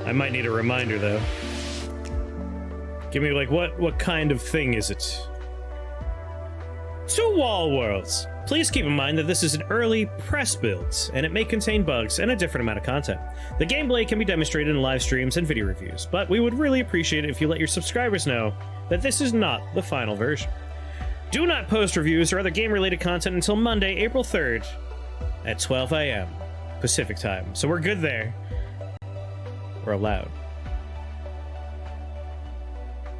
I might need a reminder, though. Give me, like, what kind of thing is it? 2 wall worlds. Please keep in mind that this is an early press build, and it may contain bugs and a different amount of content. The gameplay can be demonstrated in live streams and video reviews, but we would really appreciate it if you let your subscribers know that this is not the final version. Do not post reviews or other game-related content until Monday, April 3rd at 12 a.m. Pacific time. So we're good there. We're allowed.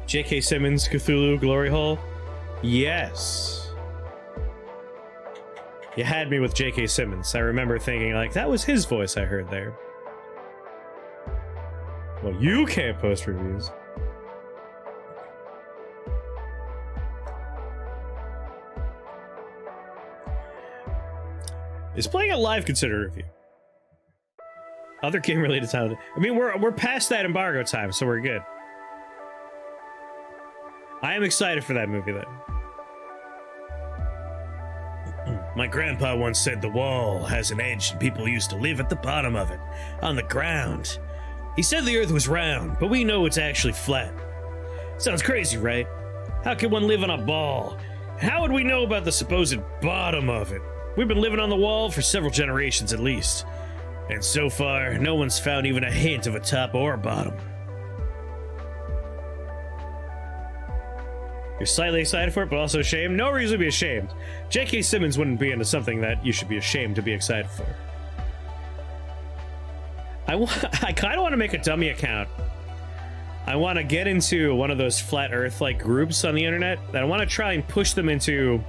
J.K. Simmons, Cthulhu, Glory Hole? Yes. You had me with J.K. Simmons. I remember thinking, like, that was his voice I heard there. Well, you can't post reviews. Is playing it live considered a review? Other game-related time. I mean, we're past that embargo time, so we're good. I am excited for that movie, though. My grandpa once said the wall has an edge and people used to live at the bottom of it, on the ground. He said the earth was round, but we know it's actually flat. Sounds crazy, right? How can one live on a ball? How would we know about the supposed bottom of it? We've been living on the wall for several generations at least. And so far, no one's found even a hint of a top or bottom. You're slightly excited for it, but also ashamed? No reason to be ashamed. J.K. Simmons wouldn't be into something that you should be ashamed to be excited for. I kind of want to make a dummy account. I want to get into one of those flat earth-like groups on the internet, and I want to try and push them into...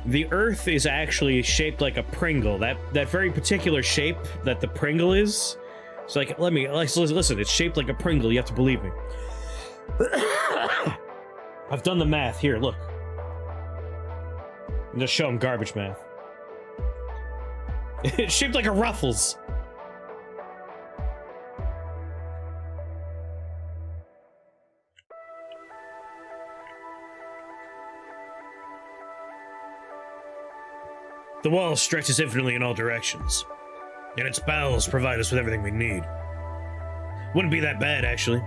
The earth is actually shaped like a Pringle. That very particular shape that the Pringle is. It's like, listen, it's shaped like a Pringle, you have to believe me. I've done the math. Here, look. I'm just show him garbage math. It's shaped like a Ruffles. The wall stretches infinitely in all directions, and its bowels provide us with everything we need. Wouldn't be that bad, actually,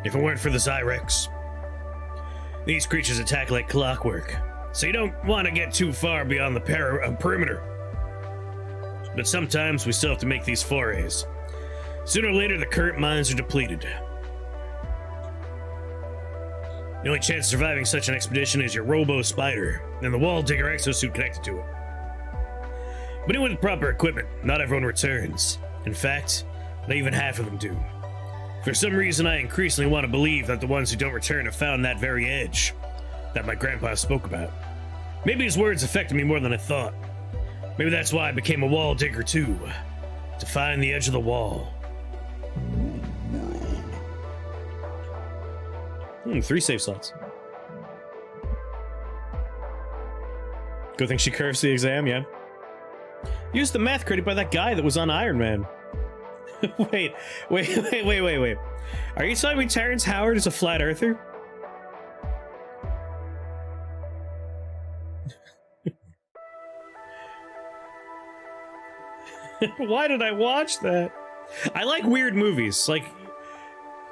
if it weren't for the Zyrex. These creatures attack like clockwork, so you don't want to get too far beyond the perimeter. But sometimes we still have to make these forays. Sooner or later, the current mines are depleted. The only chance of surviving such an expedition is your robo-spider, and the wall digger exosuit connected to it. But even with proper equipment, not everyone returns. In fact, not even half of them do. For some reason, I increasingly want to believe that the ones who don't return have found that very edge that my grandpa spoke about. Maybe his words affected me more than I thought. Maybe that's why I became a wall digger too, to find the edge of the wall. 3 save slots. Good thing she curves the exam, yeah. Use the math credit by that guy that was on Iron Man. Wait. Are you telling me Terrence Howard is a flat earther? Why did I watch that? I like weird movies. Like,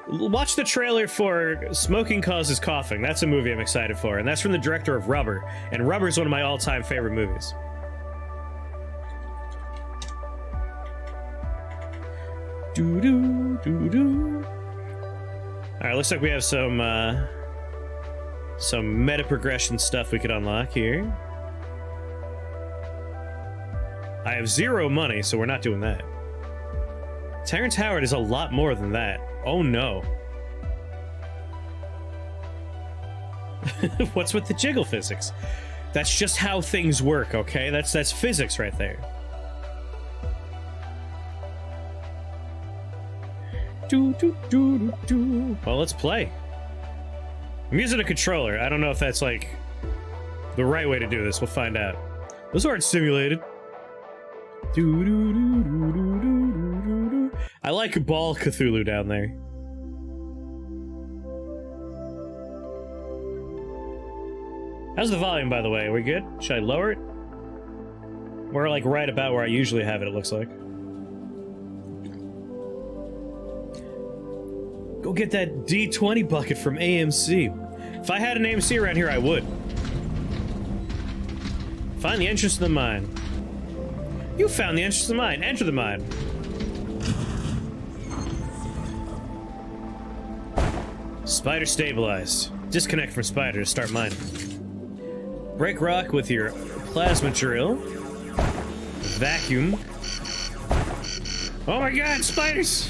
watch the trailer for Smoking Causes Coughing. That's a movie I'm excited for, and that's from the director of Rubber. And Rubber is one of my all-time favorite movies. Alright, looks like we have some meta progression stuff we could unlock here. I have 0 money, so we're not doing that. Terrence Howard is a lot more than that. Oh no. What's with the jiggle physics? That's just how things work, okay? That's physics right there. Well, let's play. I'm using a controller. I don't know if that's, like, the right way to do this. We'll find out. Those aren't simulated. I like Ball Cthulhu down there. How's the volume, by the way? Are we good? Should I lower it? We're, like, right about where I usually have it, it looks like. Go get that D20 bucket from AMC. If I had an AMC around here, I would. Find the entrance to the mine. You found the entrance to the mine. Enter the mine. Spider stabilized. Disconnect from spider to start mining. Break rock with your plasma drill. Vacuum. Oh my god, spiders!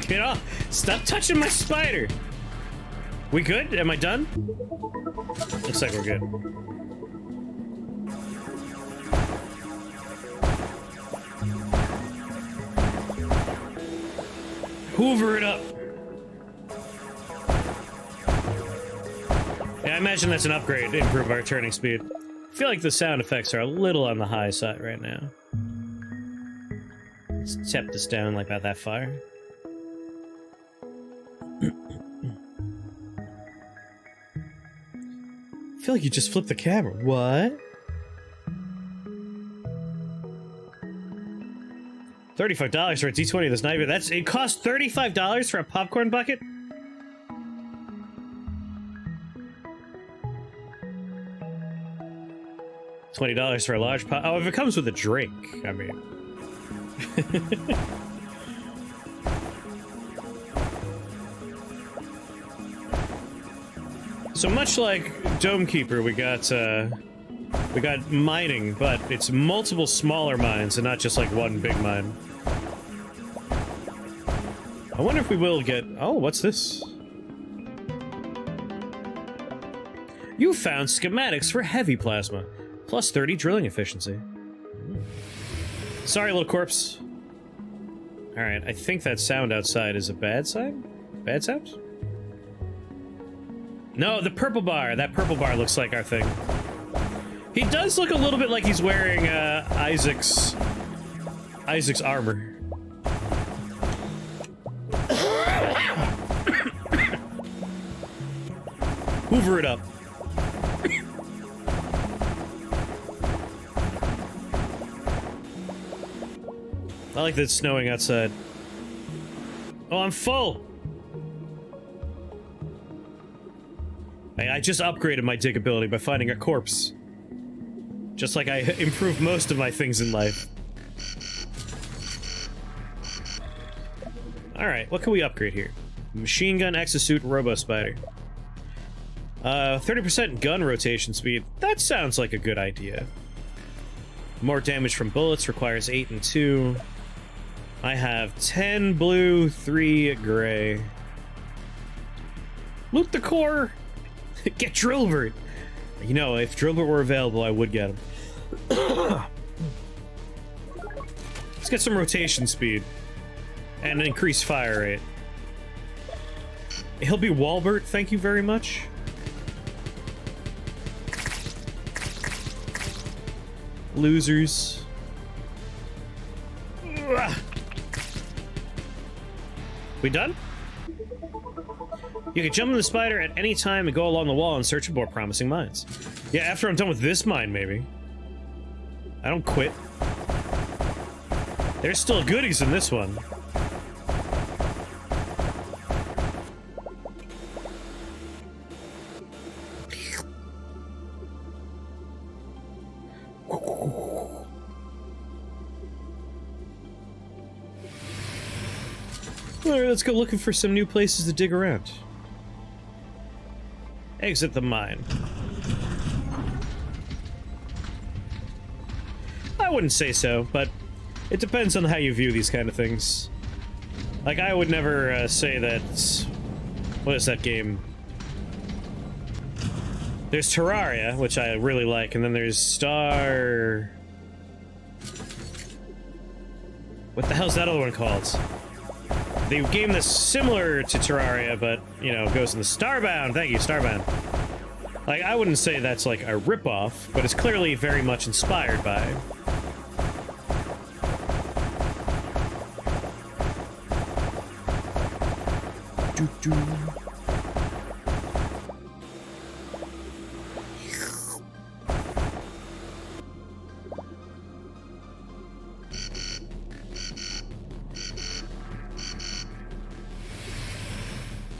Get off! Stop touching my spider! We good? Am I done? Looks like we're good. Hoover it up! Yeah, I imagine that's an upgrade to improve our turning speed. I feel like the sound effects are a little on the high side right now. Let's tap this down like about that far. I feel like you just flipped the camera. What? $35 for a D20 that's not even— it cost $35 for a popcorn bucket? $20 for a large pop— oh, if it comes with a drink, I mean. So much like Dome Keeper, we got mining, but it's multiple smaller mines and not just like one big mine. I wonder if we will get— oh, what's this? You found schematics for heavy plasma. Plus 30 drilling efficiency. Sorry, little corpse. Alright, I think that sound outside is a bad sign? Bad sound? No, the purple bar. That purple bar looks like our thing. He does look a little bit like he's wearing Isaac's armor. Hoover it up. I like that it's snowing outside. Oh, I'm full! I just upgraded my dig ability by finding a corpse. Just like I improved most of my things in life. Alright, what can we upgrade here? Machine gun, exosuit, robo spider. 30% gun rotation speed. That sounds like a good idea. More damage from bullets, requires 8 and 2. I have 10 blue, 3 gray. Loot the core! Get Drillbert! You know, if Drillbert were available, I would get him. Let's get some rotation speed. And an increased fire rate. He'll be Walbert, thank you very much. Losers. We done? You can jump in the spider at any time and go along the wall in search of more promising mines. Yeah, after I'm done with this mine, maybe. I don't quit. There's still goodies in this one. Alright, let's go looking for some new places to dig around. Exit the mine. I wouldn't say so, but it depends on how you view these kind of things. Like, I would never say that... what is that game? There's Terraria, which I really like, and then there's Star... what the hell's that other one called? The game that's similar to Terraria, but, you know, goes in the Starbound. Thank you, Starbound. Like, I wouldn't say that's like a ripoff, but it's clearly very much inspired by.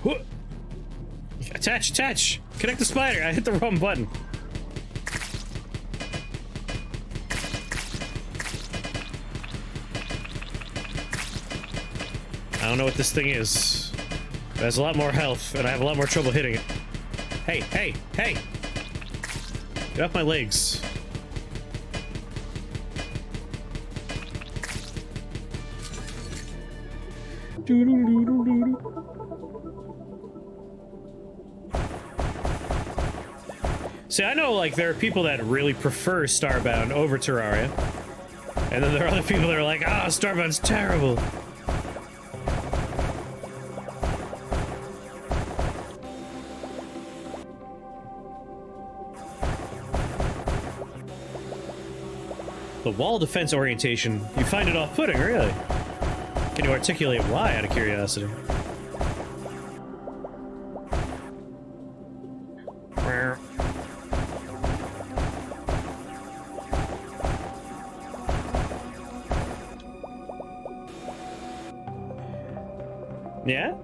Whoa. Attach, attach! Connect the spider! I hit the wrong button. I don't know what this thing is. It has a lot more health, and I have a lot more trouble hitting it. Hey, hey, hey! Get off my legs. See, I know, like, there are people that really prefer Starbound over Terraria. And then there are other people that are like, ah, Starbound's terrible. The wall defense orientation, you find it off-putting, really? Can you articulate why, out of curiosity? Yeah?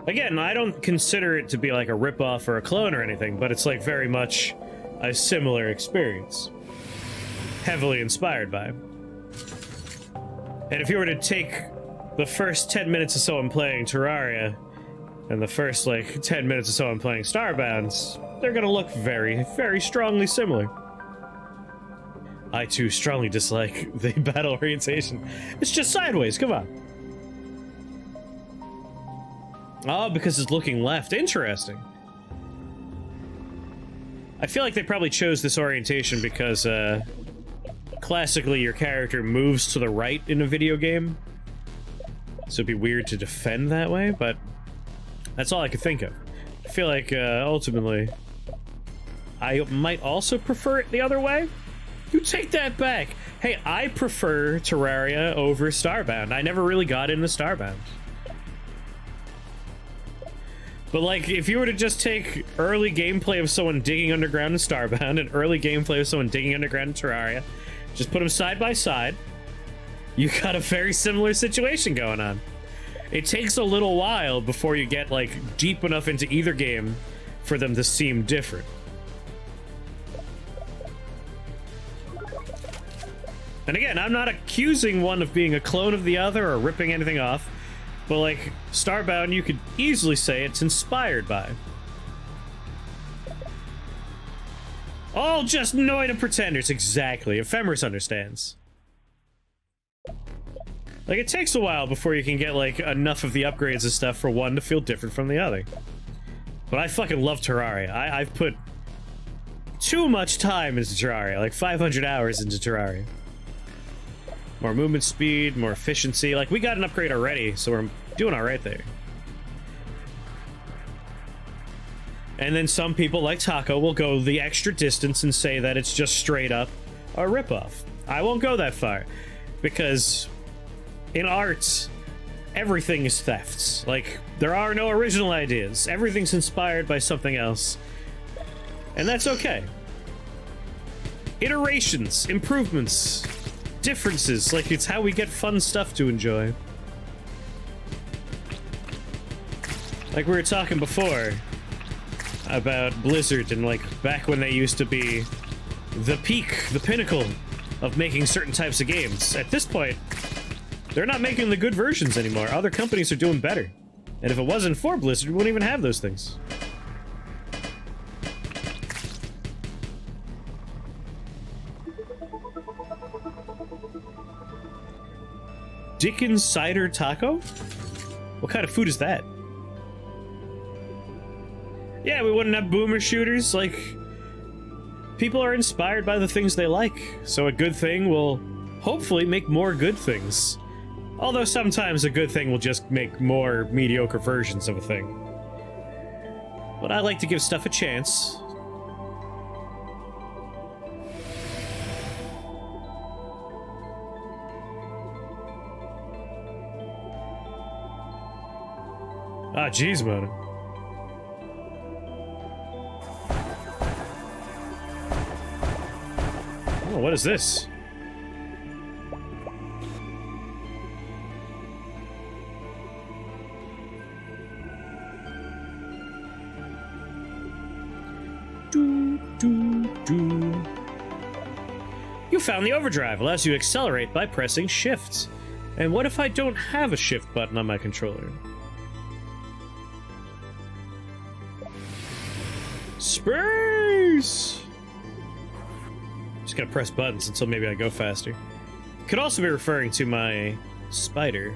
Again, I don't consider it to be like a ripoff or a clone or anything, but it's like very much a similar experience. Heavily inspired by. And if you were to take the first 10 minutes or so I'm playing Terraria, and the first, like, 10 minutes or so I'm playing Starbound, they're gonna look very, very strongly similar. I, too, strongly dislike the battle orientation. It's just sideways, come on. Oh, because it's looking left. Interesting. I feel like they probably chose this orientation because, classically your character moves to the right in a video game. So it'd be weird to defend that way, but that's all I could think of. I feel like, ultimately, I might also prefer it the other way. You take that back! Hey, I prefer Terraria over Starbound. I never really got into Starbound. But, like, if you were to just take early gameplay of someone digging underground in Starbound and early gameplay of someone digging underground in Terraria, just put them side by side, you got a very similar situation going on. It takes a little while before you get, like, deep enough into either game for them to seem different. And again, I'm not accusing one of being a clone of the other or ripping anything off. But, like, Starbound, you could easily say it's inspired by. All just Noida pretenders, exactly. Ephemeris understands. Like, it takes a while before you can get, like, enough of the upgrades and stuff for one to feel different from the other. But I fucking love Terraria. I've put too much time into Terraria, like 500 hours into Terraria. More movement speed, more efficiency. Like, we got an upgrade already, so we're doing all right there. And then some people, like Taco, will go the extra distance and say that it's just straight up a ripoff. I won't go that far, because in art, everything is thefts. Like, there are no original ideas. Everything's inspired by something else. And that's okay. Iterations, improvements, differences, like, it's how we get fun stuff to enjoy. Like we were talking before about Blizzard and, like, back when they used to be the peak, the pinnacle of making certain types of games. At this point, they're not making the good versions anymore. Other companies are doing better. And if it wasn't for Blizzard, we wouldn't even have those things. Dickens cider taco? What kind of food is that? Yeah, we wouldn't have boomer shooters. Like, people are inspired by the things they like, so a good thing will hopefully make more good things. Although sometimes a good thing will just make more mediocre versions of a thing. But I like to give stuff a chance. Ah, jeez, man. Oh, what is this? You found the overdrive. Allows you to accelerate by pressing shift. And what if I don't have a shift button on my controller? Space! Just gotta press buttons until maybe I go faster. Could also be referring to my spider.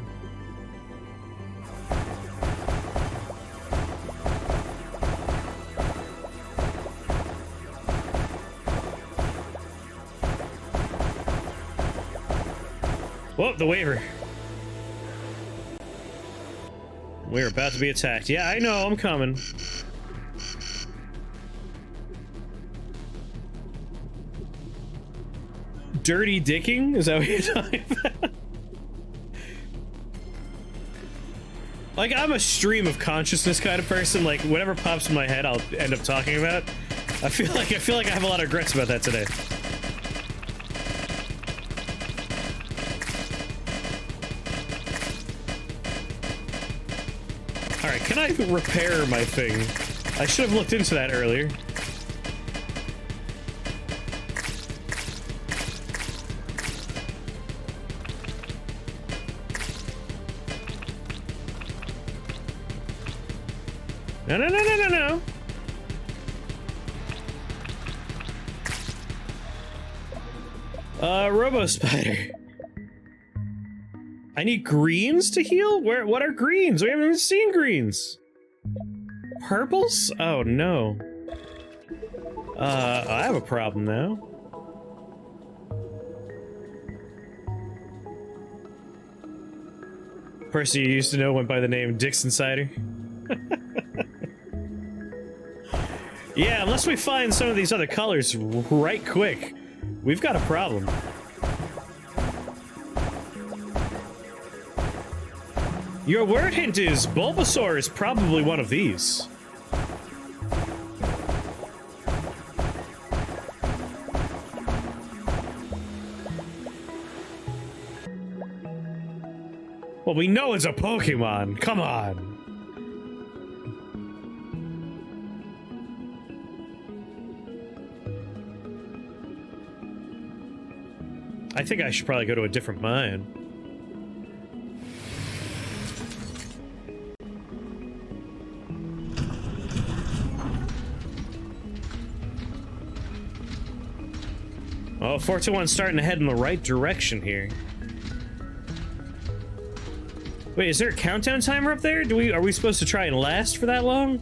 Whoa, the waiver. We're about to be attacked. Yeah, I know, I'm coming. Dirty dicking? Is that what you're talking about? Like, I'm a stream of consciousness kind of person. Like, whatever pops in my head, I'll end up talking about. I feel like I have a lot of regrets about that today. Alright, can I repair my thing? I should have looked into that earlier. No, no, no, no, no, no. Robo Spider. I need greens to heal? What are greens? We haven't even seen greens. Purples? Oh, no. I have a problem now. Person you used to know went by the name Dixon Cider. Yeah, unless we find some of these other colors right quick, we've got a problem. Your word hint is Bulbasaur is probably one of these. Well, we know it's a Pokemon. Come on. I think I should probably go to a different mine. Oh, 421's starting to head in the right direction here. Wait, is there a countdown timer up there? Are we supposed to try and last for that long?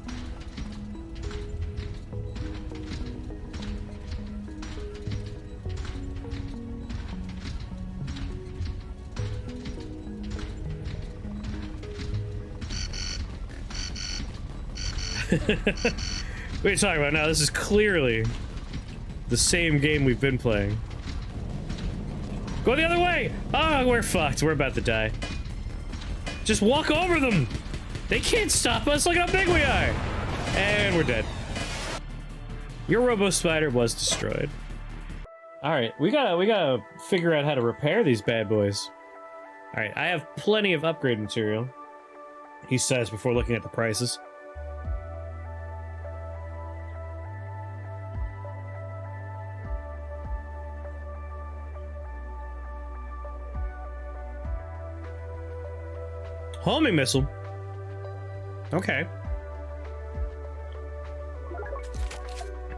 What are you talking about now? This is clearly the same game we've been playing. Go the other way! Oh, we're fucked. We're about to die. Just walk over them! They can't stop us! Look how big we are! And we're dead. Your Robo Spider was destroyed. Alright, we gotta figure out how to repair these bad boys. Alright, I have plenty of upgrade material, he says before looking at the prices. Homing missile. Okay.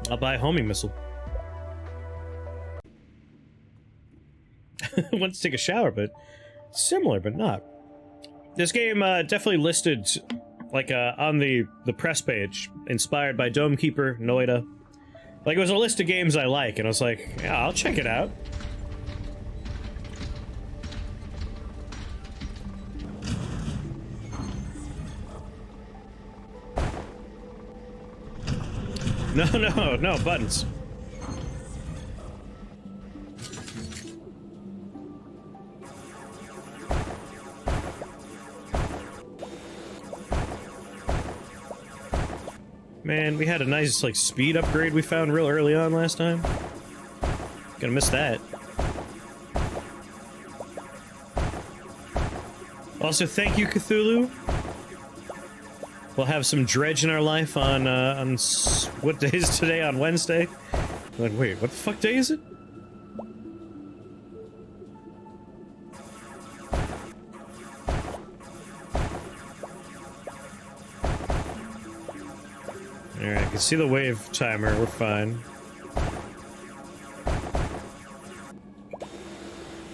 I'll buy a homing missile. Want to take a shower, but similar, but not. This game definitely listed, like, on the press page, inspired by Dome Keeper, Noida. Like, it was a list of games I like, and I was like, yeah, I'll check it out. No, buttons. Man, we had a nice, like, speed upgrade we found real early on last time. Gonna miss that. Also, thank you, Cthulhu. We'll have some dredge in our life on what day is today? On Wednesday? Like, wait, what the fuck day is it? Alright, I can see the wave timer, we're fine.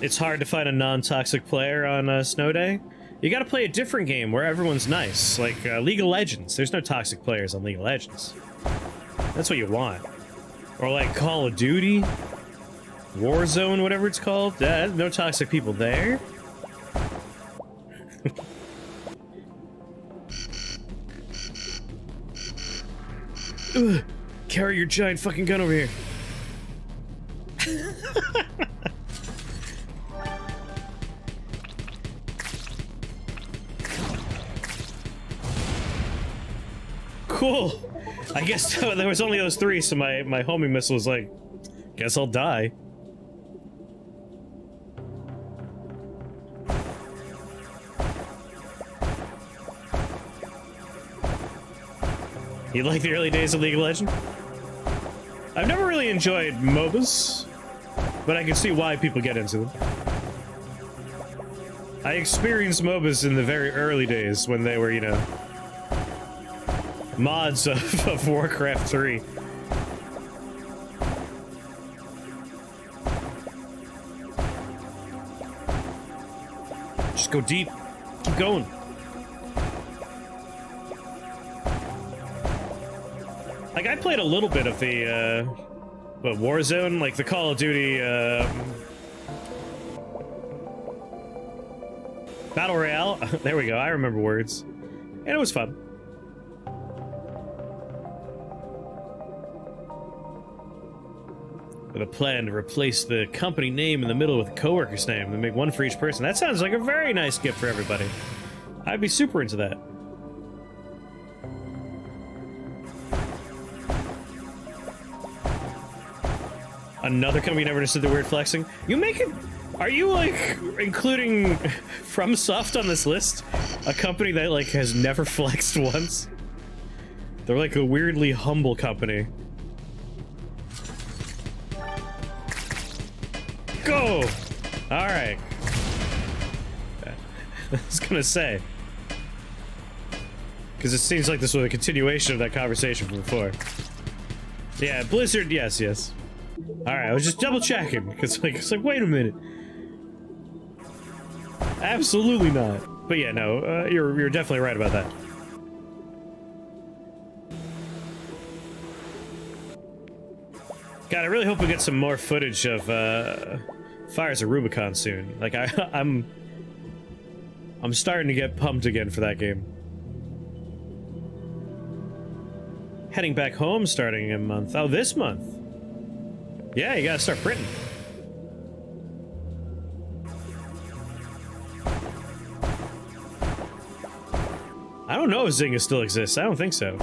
It's hard to find a non-toxic player on a snow day. You gotta play a different game where everyone's nice, like League of Legends. There's no toxic players on League of Legends. That's what you want. Or like Call of Duty, Warzone, whatever it's called. No toxic people there. Ugh, carry your giant fucking gun over here. Cool. I guess there was only those three, so my homing missile was like, guess I'll die. You like the early days of League of Legends? I've never really enjoyed MOBAs, but I can see why people get into them. I experienced MOBAs in the very early days when they were, you know, mods of Warcraft 3. Just go deep. Keep going. Like, I played a little bit of the, Warzone, like the Call of Duty, Battle Royale. There we go, I remember words. And it was fun. With a plan to replace the company name in the middle with a coworker's name and make one for each person. That sounds like a very nice gift for everybody. I'd be super into that. Another company never understood the weird flexing. You make it. Are you like including FromSoft on this list? A company that like has never flexed once. They're like a weirdly humble company. Go! Alright. I was gonna say. Because it seems like this was a continuation of that conversation from before. Yeah, Blizzard, yes, yes. Alright, I was just double checking, because like, it's like, wait a minute. Absolutely not. But yeah, no, you're definitely right about that. God, I really hope we get some more footage of, Fires of Rubicon soon. Like, I'm starting to get pumped again for that game. Heading back home starting in a month. Oh, this month? Yeah, you gotta start printing. I don't know if Zynga still exists. I don't think so.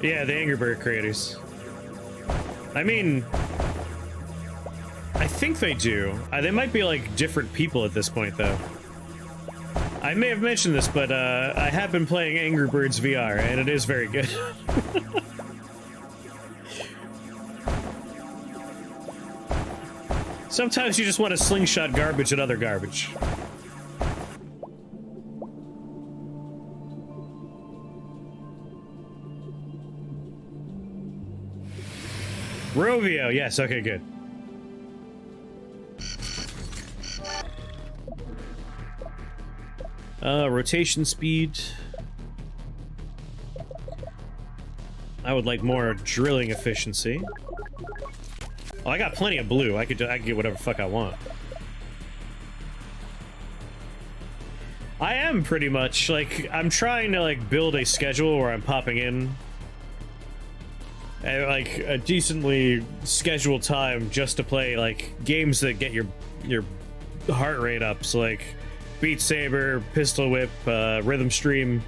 Yeah, the Angry Bird creators. I mean, I think they do. They might be like different people at this point, though. I may have mentioned this, but I have been playing Angry Birds VR, and it is very good. Sometimes you just want to slingshot garbage at other garbage. Rovio, yes, okay, good. Rotation speed. I would like more drilling efficiency. Oh, I got plenty of blue. I could get whatever the fuck I want. I am pretty much, like, I'm trying to, like, build a schedule where I'm popping in at, like, a decently scheduled time just to play, like, games that get your heart rate up. So, like, Beat Saber, Pistol Whip, Rhythm Stream.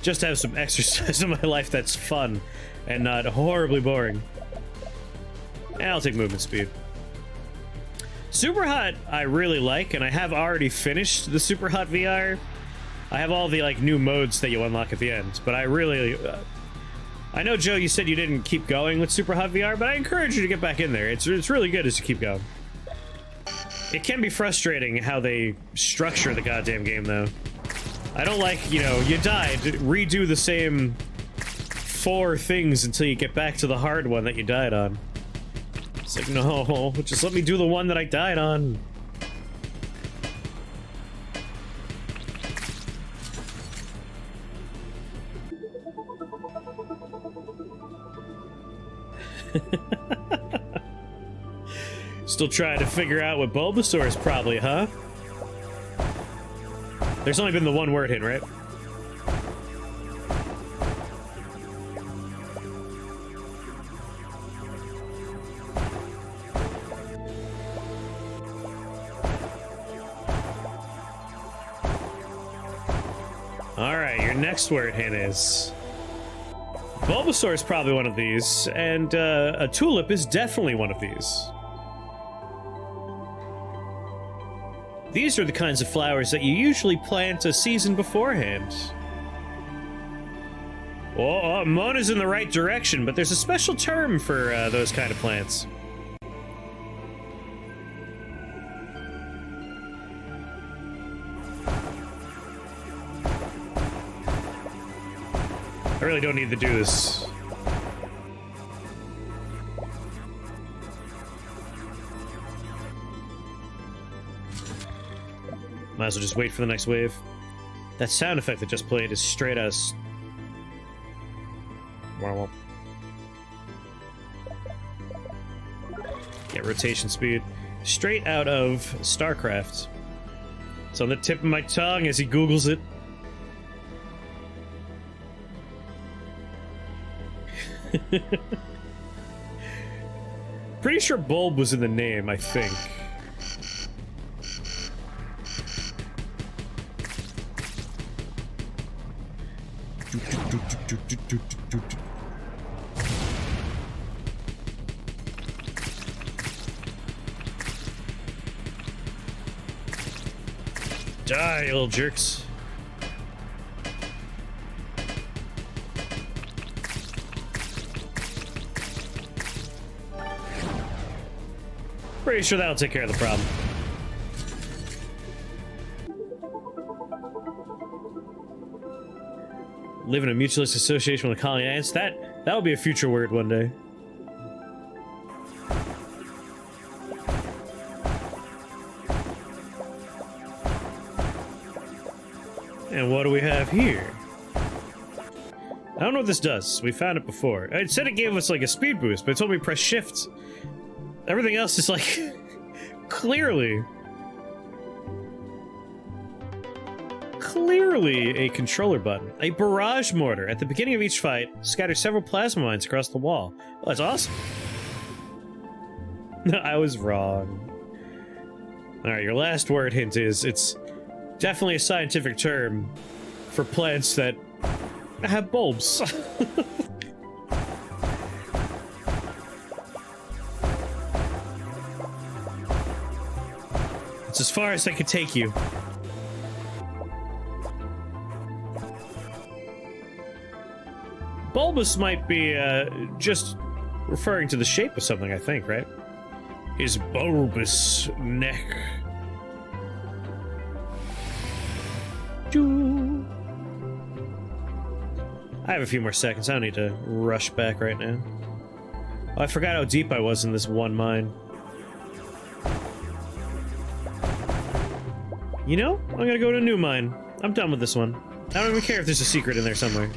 Just to have some exercise in my life that's fun and not horribly boring. And I'll take movement speed. Super Hot I really like, and I have already finished the Super Hot VR. I have all the like new modes that you unlock at the end, but I really... I know, Joe, you said you didn't keep going with Super Hot VR, but I encourage you to get back in there. It's really good as you keep going. It can be frustrating how they structure the goddamn game, though. I don't like, you know, you died, redo the same 4 things until you get back to the hard one that you died on. It's like, no, just let me do the one that I died on. Still trying to figure out what Bulbasaur is probably, huh? There's only been the one word hint, right? Alright, your next word hint is... Bulbasaur is probably one of these, and a tulip is definitely one of these. These are the kinds of flowers that you usually plant a season beforehand. Oh, Mona's in the right direction, but there's a special term for those kind of plants. I really don't need to do this. Might as well just wait for the next wave. That sound effect that just played is straight out of... Get rotation speed. Straight out of StarCraft. It's on the tip of my tongue as he Googles it. Pretty sure Bulb was in the name, I think. Die, you little jerks. Pretty sure that'll take care of the problem. Live in a mutualist association with a colony ants. That would be a future word one day. And what do we have here? I don't know what this does. We found it before. It said it gave us like a speed boost, but it told me press shift. Everything else is like clearly a controller button. A barrage mortar. At the beginning of each fight, scatter several plasma mines across the wall. Oh, that's awesome. No, I was wrong. Alright, your last word hint is it's definitely a scientific term for plants that have bulbs. It's as far as I could take you. Bulbous might be, just referring to the shape of something, I think, right? His bulbous neck. I have a few more seconds. I don't need to rush back right now. Oh, I forgot how deep I was in this one mine. You know, I'm gonna go to a new mine. I'm done with this one. I don't even care if there's a secret in there somewhere.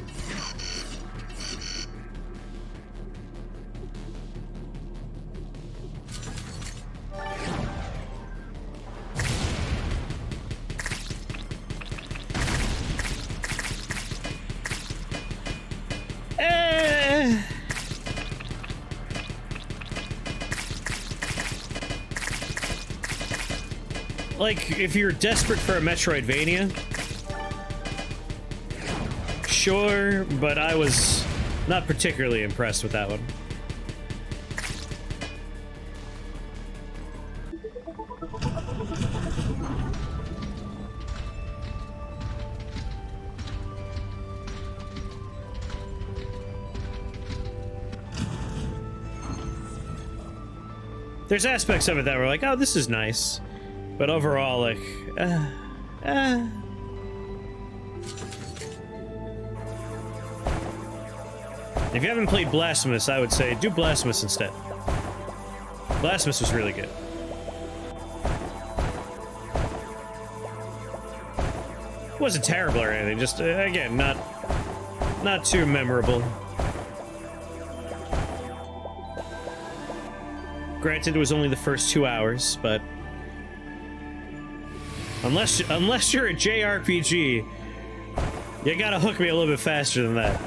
Like, if you're desperate for a Metroidvania, sure, but I was not particularly impressed with that one. There's aspects of it that were like, oh, this is nice. But overall, like, If you haven't played Blasphemous, I would say do Blasphemous instead. Blasphemous was really good. It wasn't terrible or anything, just, again, not too memorable. Granted, it was only the first 2 hours, but unless you're a JRPG, you gotta hook me a little bit faster than that.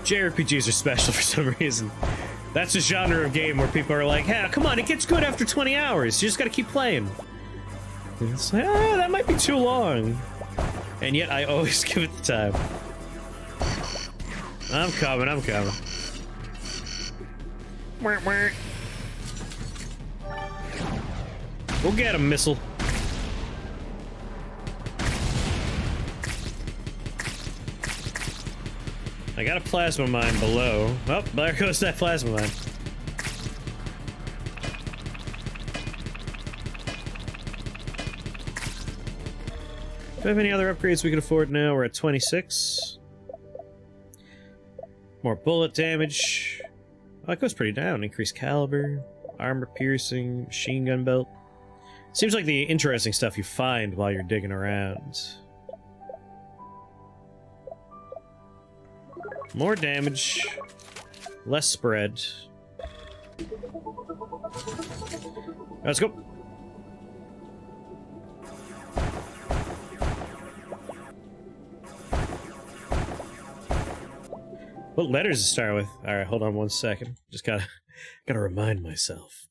JRPGs are special for some reason. That's a genre of game where people are like, hey, come on, it gets good after 20 hours. You just gotta keep playing. And it's like, that might be too long. And yet I always give it the time. I'm coming. We'll get him, missile. I got a plasma mine below. Oh, there goes that plasma mine. Do we have any other upgrades we can afford now? We're at 26. More bullet damage. Oh, that goes pretty down. Increased caliber, armor piercing, machine gun belt. Seems like the interesting stuff you find while you're digging around. More damage, less spread. Let's go. What letters to start with? All right, hold on 1 second. Just gotta remind myself.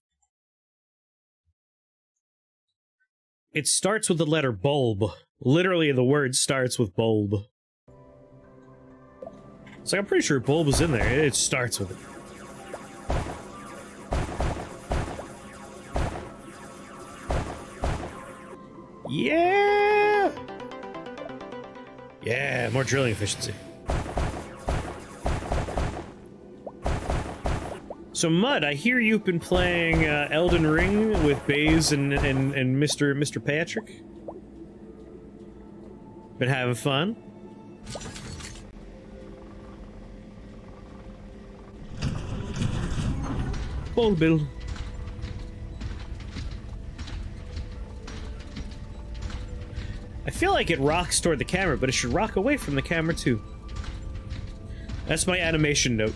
It starts with the letter bulb. Literally, the word starts with bulb. It's like, I'm pretty sure bulb was in there. It starts with it. Yeah! Yeah, more drilling efficiency. So, Mud, I hear you've been playing Elden Ring with Baze and Mr. Patrick. Been having fun? Bill. I feel like it rocks toward the camera, but it should rock away from the camera too. That's my animation note.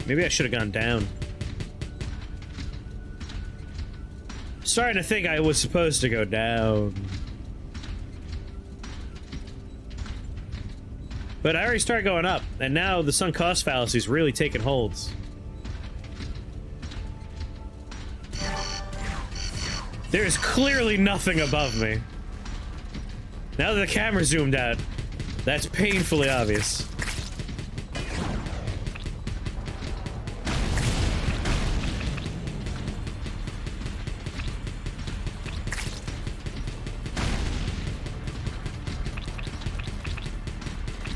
Maybe I should have gone down. I'm starting to think I was supposed to go down. But I already started going up, and now the sunk cost fallacy is really taking holds. There is clearly nothing above me. Now that the camera zoomed out, that's painfully obvious.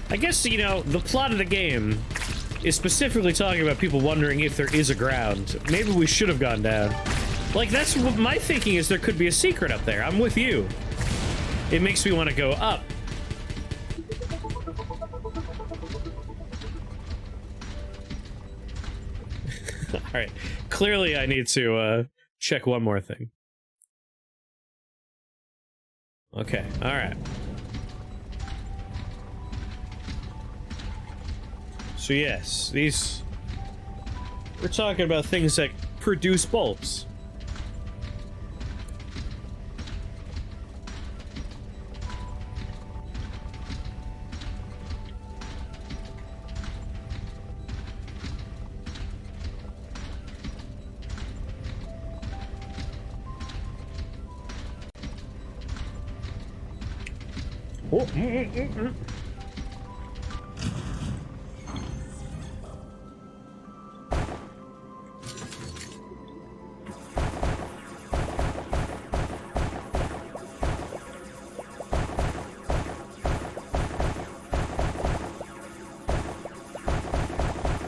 I guess, you know, the plot of the game is specifically talking about people wondering if there is a ground. Maybe we should have gone down. Like, that's what my thinking is. There could be a secret up there. I'm with you. It makes me want to go up. Alright. Clearly, I need to, check one more thing. Okay, alright. So yes, these... We're talking about things that produce bulbs. Oh.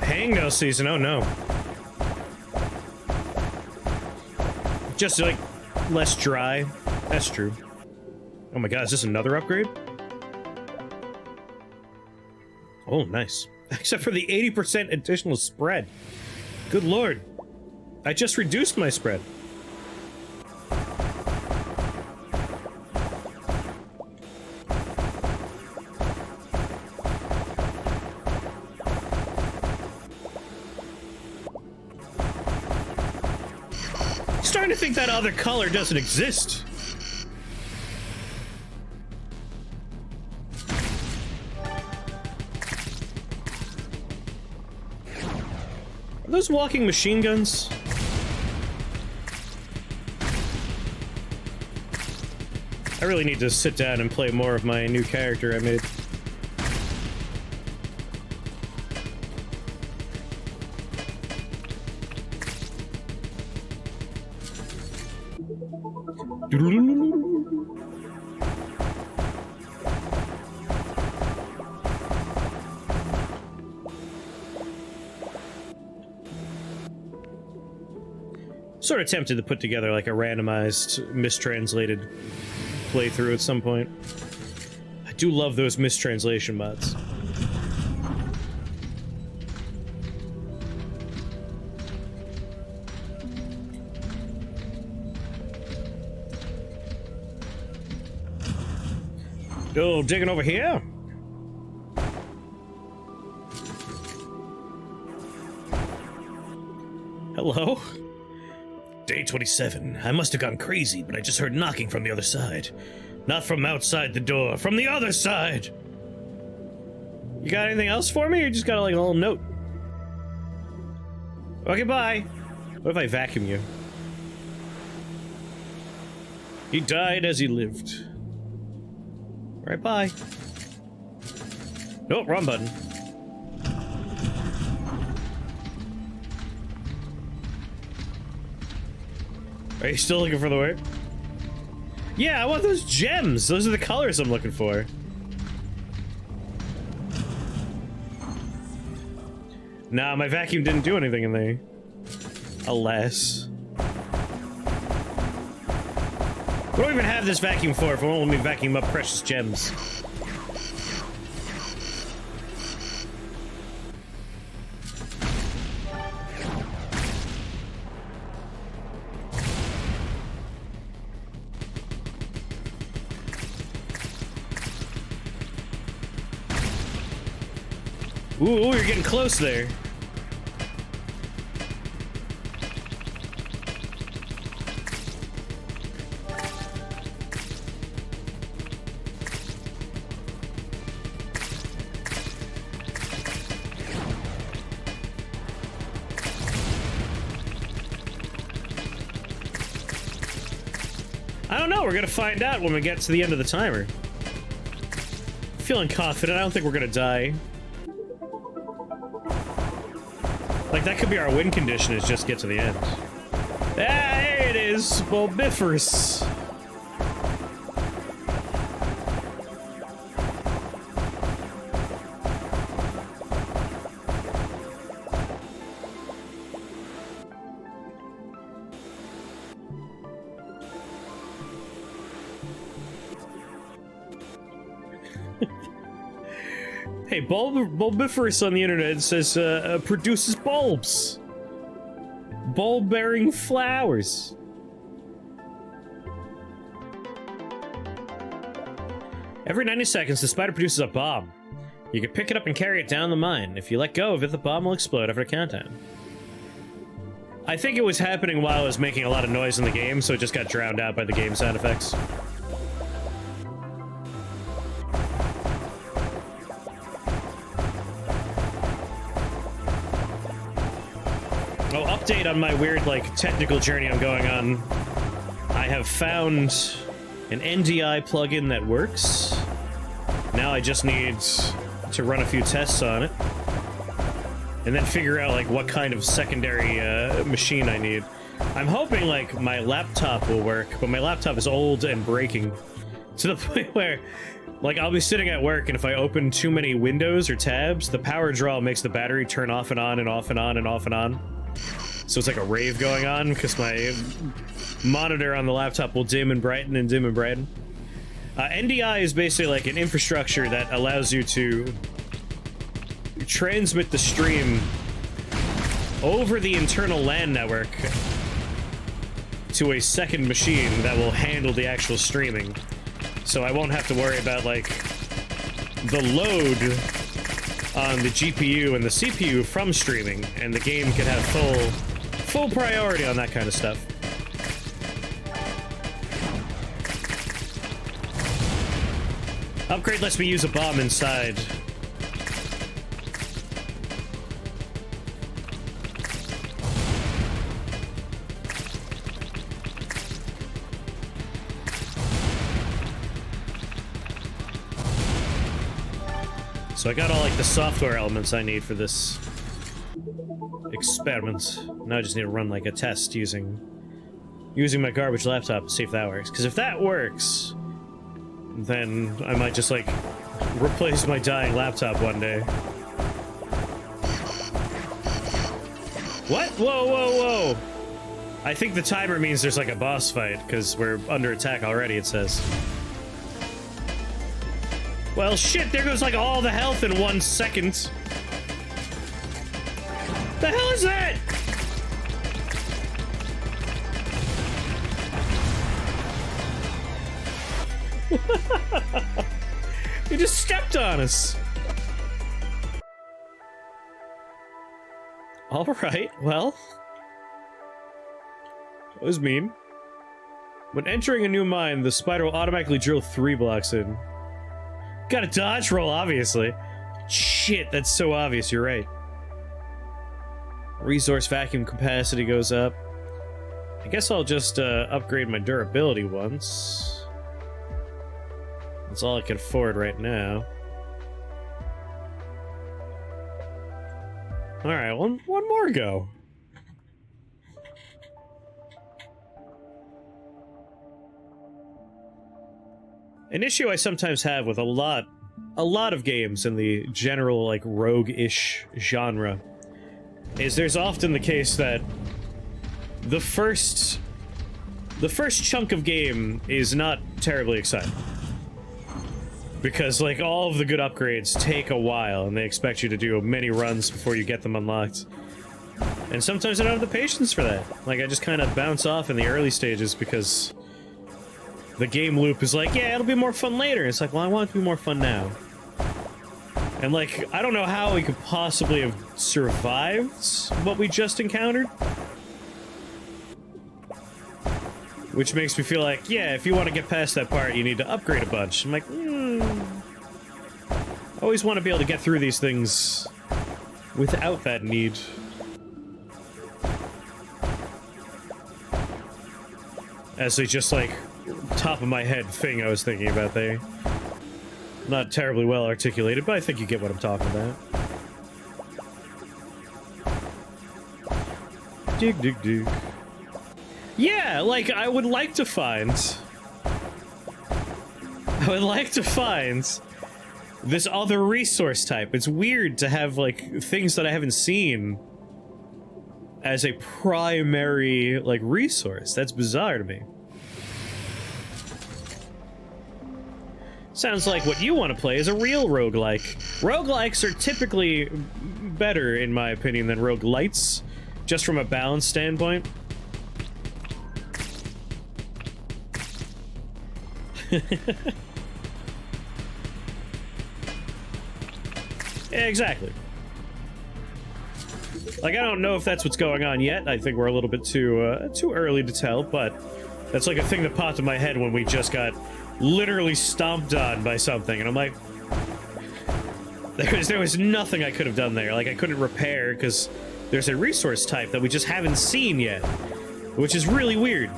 Hangnail season, oh no. Just like less dry. That's true. Oh my god, is this another upgrade? Oh, nice. Except for the 80% additional spread. Good lord. I just reduced my spread. Starting to think that other color doesn't exist. Are those walking machine guns? I really need to sit down and play more of my new character I made. Sort of tempted to put together like a randomized, mistranslated playthrough at some point. I do love those mistranslation mods. Oh, digging over here? Hello? Day 27. I must have gone crazy, but I just heard knocking from the other side. Not from outside the door, from the other side! You got anything else for me, or you just got like a little note? Okay, bye. What if I vacuum you? He died as he lived. Right, bye. Nope, wrong button. Are you still looking for the word? Yeah, I want those gems. Those are the colors I'm looking for. Nah, my vacuum didn't do anything in there. Alas. What do I even have this vacuum for if it won't let me vacuum up precious gems? Ooh, you're getting close there. I don't know, we're gonna find out when we get to the end of the timer. Feeling confident, I don't think we're gonna die. Like, that could be our win condition, is just get to the end. Ah, there it is! Bulbiferous! Hey, Bulbiferous on the internet says, produces bulbs. Bulb-bearing flowers. Every 90 seconds, the spider produces a bomb. You can pick it up and carry it down the mine. If you let go of it, the bomb will explode after a countdown. I think it was happening while I was making a lot of noise in the game, so it just got drowned out by the game sound effects. Oh, update on my weird, like, technical journey I'm going on. I have found an NDI plugin that works. Now I just need to run a few tests on it. And then figure out, like, what kind of secondary machine I need. I'm hoping, like, my laptop will work, but my laptop is old and breaking. To the point where, like, I'll be sitting at work, and if I open too many windows or tabs, the power draw makes the battery turn off and on and off and on and off and on. So it's like a rave going on, because my monitor on the laptop will dim and brighten and dim and brighten. NDI is basically like an infrastructure that allows you to transmit the stream over the internal LAN network to a second machine that will handle the actual streaming. So I won't have to worry about, like, the load on the GPU and the CPU from streaming, and the game can have full priority on that kind of stuff. Upgrade lets me use a bomb inside. So I got all, like, the software elements I need for this experiment. Now I just need to run, like, a test using my garbage laptop to see if that works. Because if that works, then I might just, like, replace my dying laptop one day. What? Whoa, whoa, whoa! I think the timer means there's, like, a boss fight, because we're under attack already, it says. Well, shit, there goes, like, all the health in 1 second. The hell is that? He just stepped on us. Alright, well. That was mean. When entering a new mine, the spider will automatically drill 3 blocks in. Got a dodge roll, obviously. Shit, that's so obvious, you're right. Resource vacuum capacity goes up. I guess I'll just upgrade my durability once. That's all I can afford right now. Alright, one more go. An issue I sometimes have with a lot of games in the general, like, rogue-ish genre is there's often the case that the first chunk of game is not terribly exciting. Because, like, all of the good upgrades take a while, and they expect you to do many runs before you get them unlocked. And sometimes I don't have the patience for that. Like, I just kind of bounce off in the early stages because the game loop is like, yeah, it'll be more fun later. It's like, well, I want it to be more fun now. And, like, I don't know how we could possibly have survived what we just encountered. Which makes me feel like, yeah, if you want to get past that part, you need to upgrade a bunch. I'm like, I always want to be able to get through these things without that need. As a just, like, top of my head thing I was thinking about there. Not terribly well articulated, but I think you get what I'm talking about. Dig, dig, dig. Yeah, like, I would like to find this other resource type. It's weird to have, like, things that I haven't seen as a primary, like, resource. That's bizarre to me. Sounds like what you want to play is a real roguelike. Roguelikes are typically better, in my opinion, than roguelites, just from a balance standpoint. Yeah, exactly. Like, I don't know if that's what's going on yet. I think we're a little bit too early to tell, but that's like a thing that popped in my head when we just got literally stomped on by something, and I'm like, there was nothing I could have done there. Like, I couldn't repair because there's a resource type that we just haven't seen yet, which is really weird.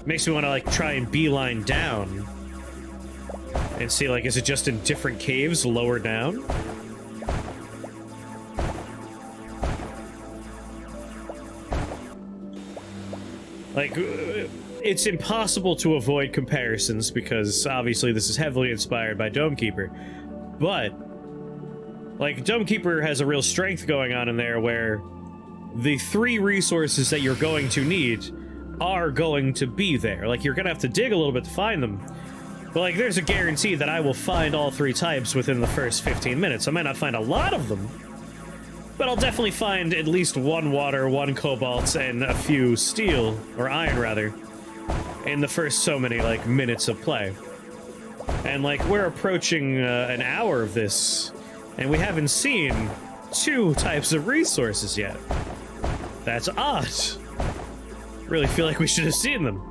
Makes me want to, like, try and beeline down and see, like, is it just in different caves lower down? Like, it's impossible to avoid comparisons because obviously this is heavily inspired by Domekeeper, but like Domekeeper has a real strength going on in there where the 3 resources that you're going to need are going to be there. Like, you're gonna have to dig a little bit to find them, but like there's a guarantee that I will find all 3 types within the first 15 minutes. I might not find a lot of them, but I'll definitely find at least 1 water, 1 cobalt, and a few steel, or iron rather, in the first so many, like, minutes of play. And, like, we're approaching an hour of this, and we haven't seen 2 types of resources yet. That's odd. Really feel like we should have seen them.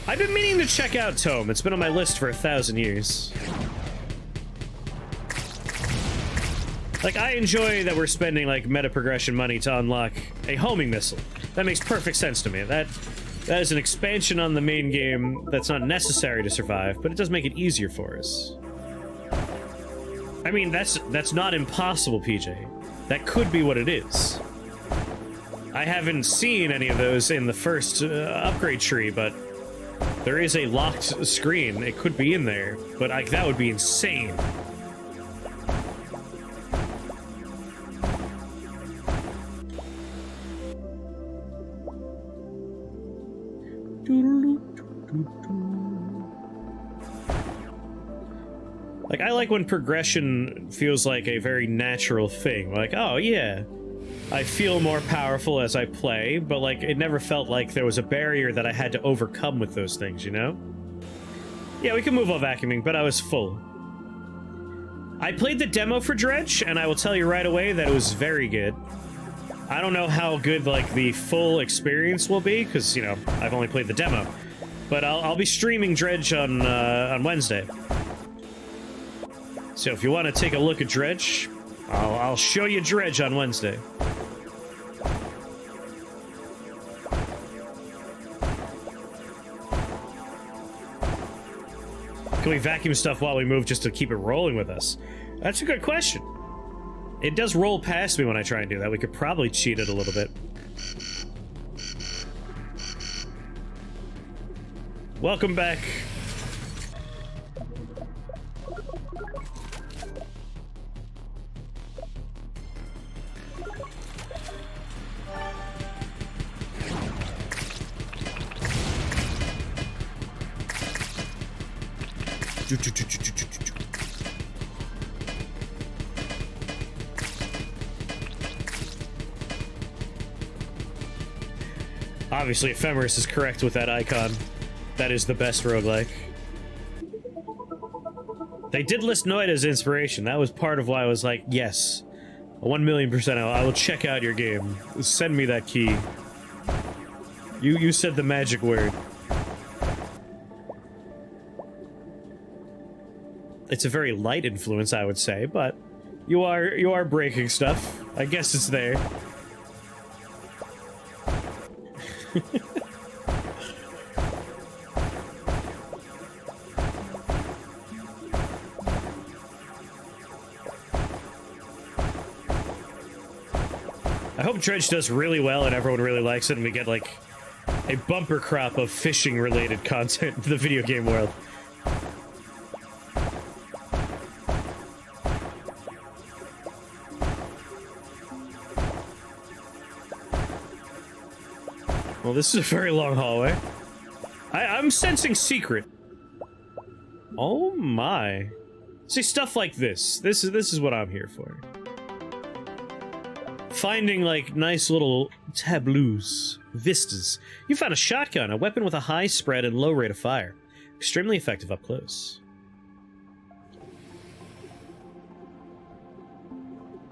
I've been meaning to check out Tome. It's been on my list for 1,000 years. Like, I enjoy that we're spending, like, meta progression money to unlock a homing missile. That makes perfect sense to me. That is an expansion on the main game that's not necessary to survive, but it does make it easier for us. I mean, that's not impossible, PJ. That could be what it is. I haven't seen any of those in the first upgrade tree, but there is a locked screen. It could be in there, but that would be insane. Like, I like when progression feels like a very natural thing. Like, oh yeah, I feel more powerful as I play, but like, it never felt like there was a barrier that I had to overcome with those things, you know? Yeah, we can move on vacuuming, but I was full. I played the demo for Dredge, and I will tell you right away that it was very good. I don't know how good, like, the full experience will be, because, you know, I've only played the demo. But I'll be streaming Dredge on Wednesday. So if you want to take a look at Dredge, I'll show you Dredge on Wednesday. Can we vacuum stuff while we move just to keep it rolling with us? That's a good question. It does roll past me when I try and do that. We could probably cheat it a little bit. Welcome back. Obviously, Ephemeris is correct with that icon. That is the best roguelike. They did list Noid as inspiration. That was part of why I was like, yes, 1,000,000% I will check out your game. Send me that key. You said the magic word. It's a very light influence, I would say, but you are breaking stuff. I guess it's there. I hope Dredge does really well and everyone really likes it and we get, like, a bumper crop of fishing-related content in the video game world. Well, this is a very long hallway. I'm sensing secret. Oh my. See, stuff like this. This is what I'm here for. Finding, like, nice little tableaus, vistas. You found a shotgun, a weapon with a high spread and low rate of fire. Extremely effective up close.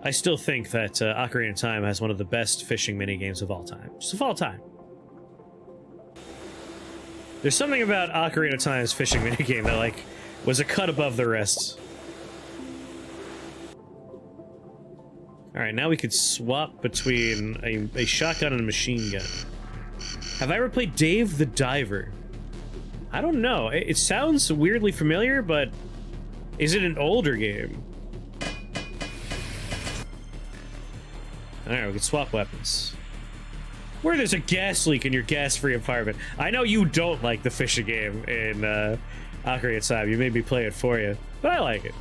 I still think that Ocarina of Time has one of the best fishing minigames of all time. Just of all time. There's something about Ocarina of Time's fishing minigame that, like, was a cut above the rest. Alright, now we could swap between a shotgun and a machine gun. Have I ever played Dave the Diver? I don't know. It sounds weirdly familiar, but is it an older game? Alright, we can swap weapons. Where there's a gas leak in your gas-free environment. I know you don't like the fishing game in Ocarina of Time. You made me play it for you, but I like it.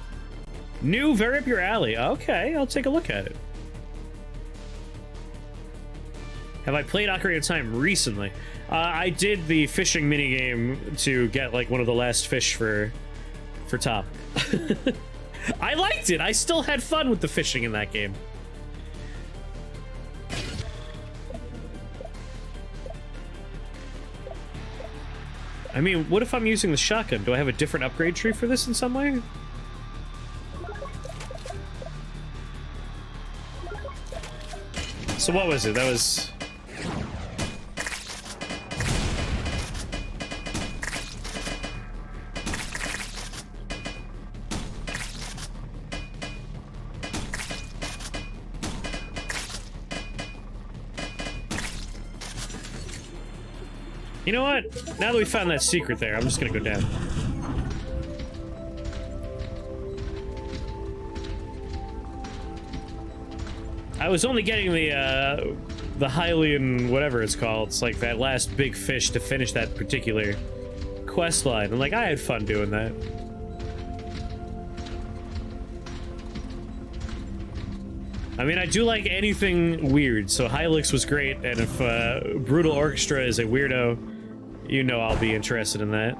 New, very up your alley. Okay, I'll take a look at it. Have I played Ocarina of Time recently? I did the fishing minigame to get, like, one of the last fish for top. I liked it! I still had fun with the fishing in that game. I mean, what if I'm using the shotgun? Do I have a different upgrade tree for this in some way? So what was it? That was... You know what? Now that we found that secret there, I'm just gonna go down. I was only getting the Hylian whatever it's called. It's like that last big fish to finish that particular quest line. And like, I had fun doing that. I mean, I do like anything weird, so Hylix was great, and if Brutal Orchestra is a weirdo, you know I'll be interested in that.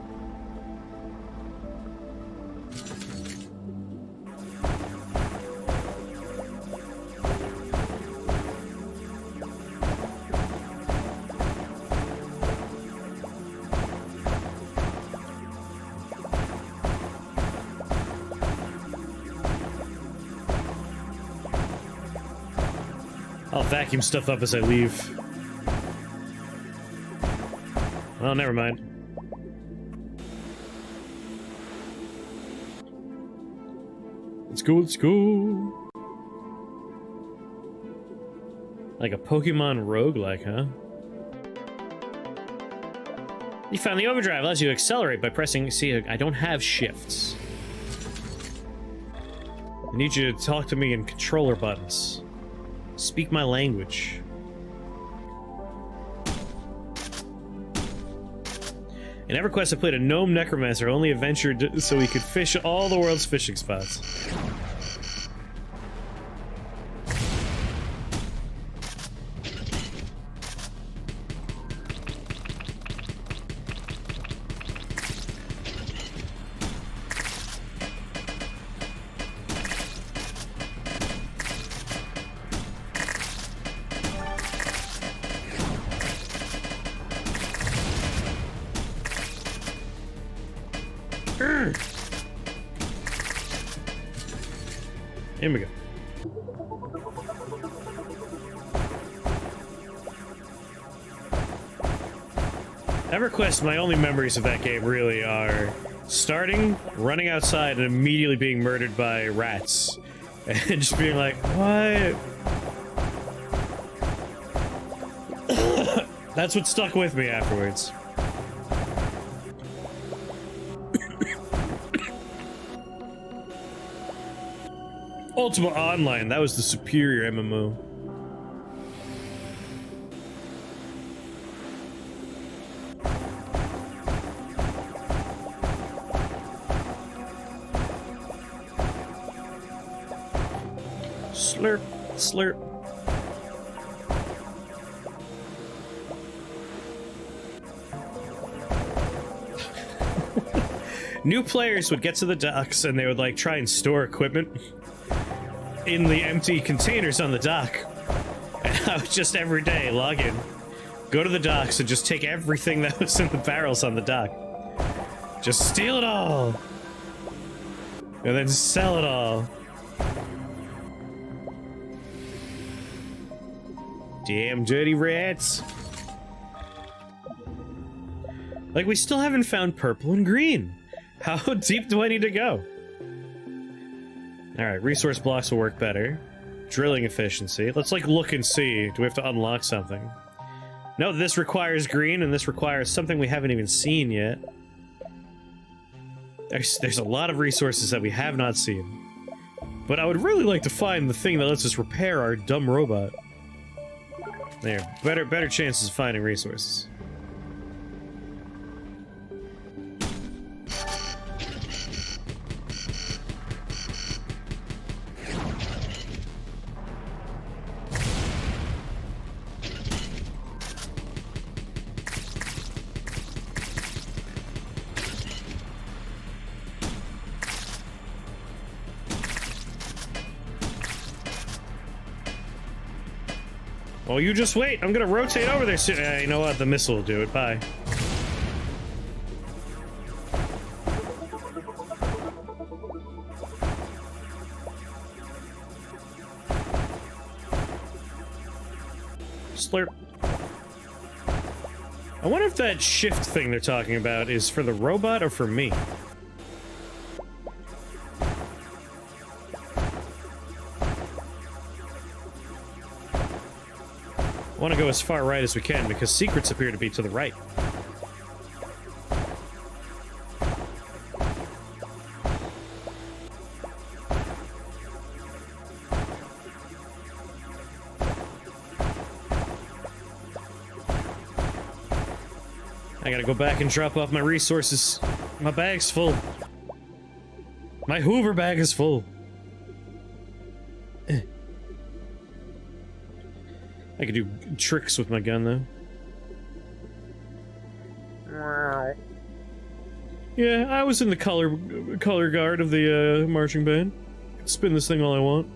I'll vacuum stuff up as I leave. Well, never mind. Let's go, let's go. Like a Pokemon roguelike, huh? You found the overdrive. Allows you to accelerate by pressing... See, I don't have shifts. I need you to talk to me in controller buttons. Speak my language. In EverQuest, I played a gnome necromancer, only adventured so he could fish all the world's fishing spots. Here we go. EverQuest, my only memories of that game really are starting, running outside, and immediately being murdered by rats. And just being like, what? That's what stuck with me afterwards. Ultima Online, that was the superior MMO. Slurp, slurp. New players would get to the docks and they would like try and store equipment in the empty containers on the dock. And I would just every day log in, go to the docks and just take everything that was in the barrels on the dock. Just steal it all. And then sell it all. Damn dirty rats. Like, we still haven't found purple and green. How deep do I need to go? Alright, resource blocks will work better. Drilling efficiency. Let's, like, look and see. Do we have to unlock something? No, this requires green, and this requires something we haven't even seen yet. There's a lot of resources that we have not seen. But I would really like to find the thing that lets us repair our dumb robot. There, better chances of finding resources. Well, you just wait. I'm gonna rotate over there soon. You know what? The missile will do it. Bye. Slurp. I wonder if that shift thing they're talking about is for the robot or for me. I want to go as far right as we can because secrets appear to be to the right. I gotta go back and drop off my resources. My bag's full. My Hoover bag is full. I could do tricks with my gun, though. Yeah, I was in the color guard of the marching band. I can spin this thing all I want.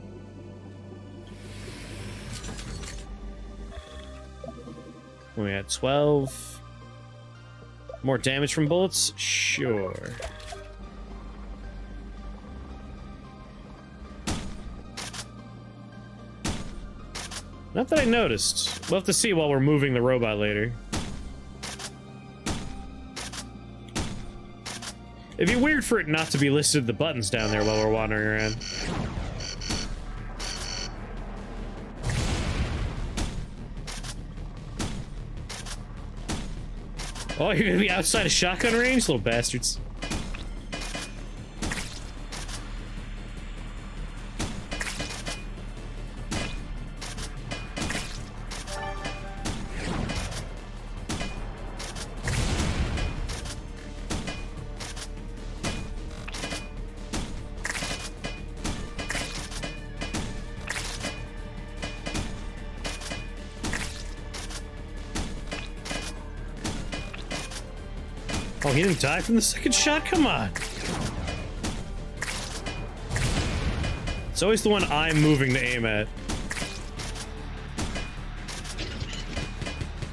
We had 12. More damage from bullets? Sure. Not that I noticed. We'll have to see while we're moving the robot later. It'd be weird for it not to be listed the buttons down there while we're wandering around. Oh, you're gonna be outside of shotgun range, little bastards. Oh, he didn't die from the second shot? Come on. It's always the one I'm moving to aim at.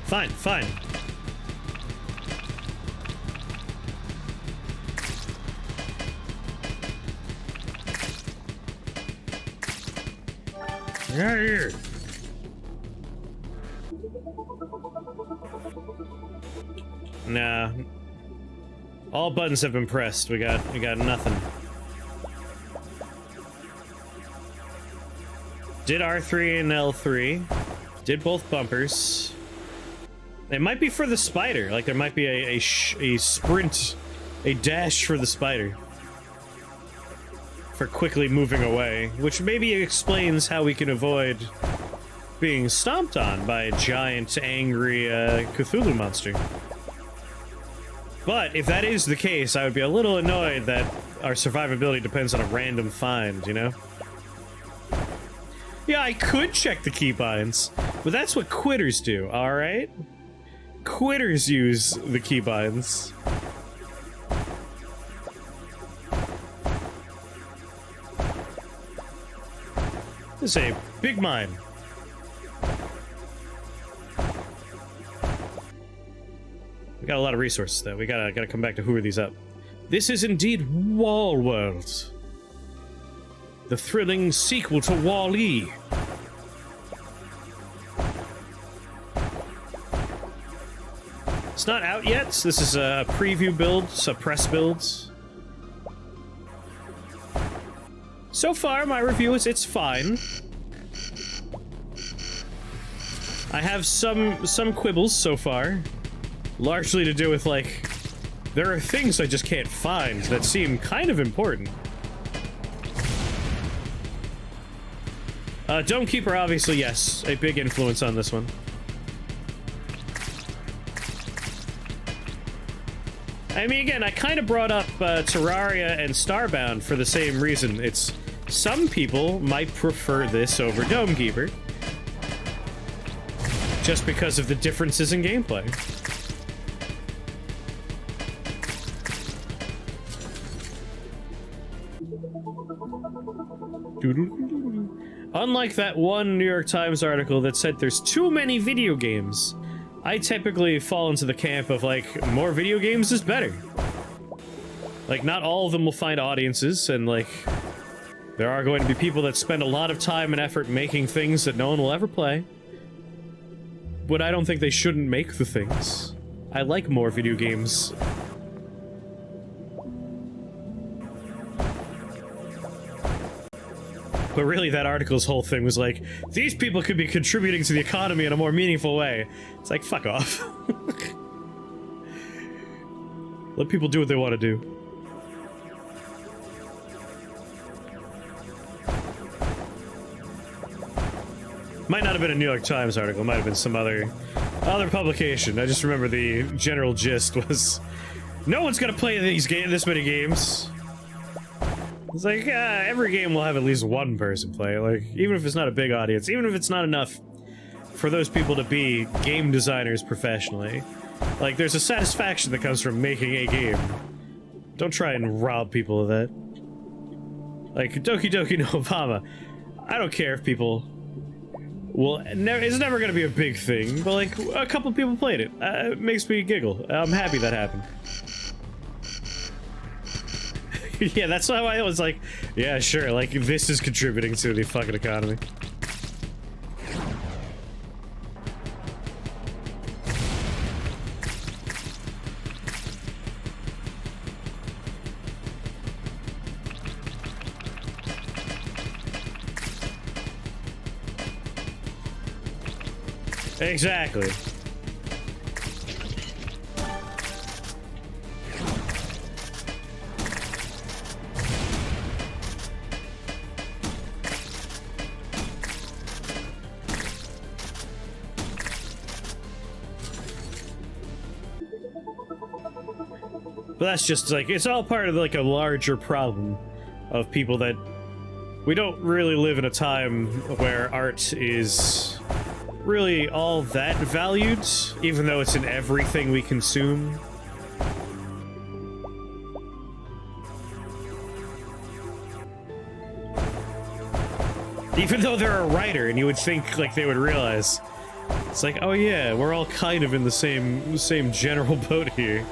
Fine, fine. Get out of here. Nah. All buttons have been pressed. We got nothing. Did R3 and L3. Did both bumpers. It might be for the spider. Like there might be a sprint, a dash for the spider. For quickly moving away, which maybe explains how we can avoid being stomped on by a giant, angry Cthulhu monster. But if that is the case, I would be a little annoyed that our survivability depends on a random find, you know? Yeah, I could check the keybinds, but that's what quitters do, alright? Quitters use the keybinds. This is a big mine. We got a lot of resources, though. We gotta come back to hoover these up. This is indeed Wall World. The thrilling sequel to Wall-E. It's not out yet. This is a preview build, a press build. So far, my review is it's fine. I have some quibbles so far, largely to do with, like, there are things I just can't find that seem kind of important. Dome Keeper, obviously, yes, a big influence on this one. I mean, again, I kind of brought up Terraria and Starbound for the same reason. It's some people might prefer this over Dome Keeper, just because of the differences in gameplay. Unlike that one New York Times article that said there's too many video games, I typically fall into the camp of, like, more video games is better. Like, not all of them will find audiences, and, like, there are going to be people that spend a lot of time and effort making things that no one will ever play. But I don't think they shouldn't make the things. I like more video games. But really, that article's whole thing was like, these people could be contributing to the economy in a more meaningful way. It's like, fuck off. Let people do what they want to do. Might not have been a New York Times article, might have been some other publication. I just remember the general gist was, no one's gonna play this many games. It's like, every game will have at least one person play, like, even if it's not a big audience, even if it's not enough for those people to be game designers professionally. Like, there's a satisfaction that comes from making a game. Don't try and rob people of that. Like, Doki Doki no Obama. I don't care if people... Well, it's never gonna be a big thing, but, like, a couple people played it. It makes me giggle. I'm happy that happened. Yeah, that's why I was like, yeah, sure, like, this is contributing to the fucking economy. Exactly. But that's just, like, it's all part of, like, a larger problem of people that... We don't really live in a time where art is really all that valued, even though it's in everything we consume. Even though they're a writer, and you would think, like, they would realize. It's like, oh yeah, we're all kind of in the same general boat here.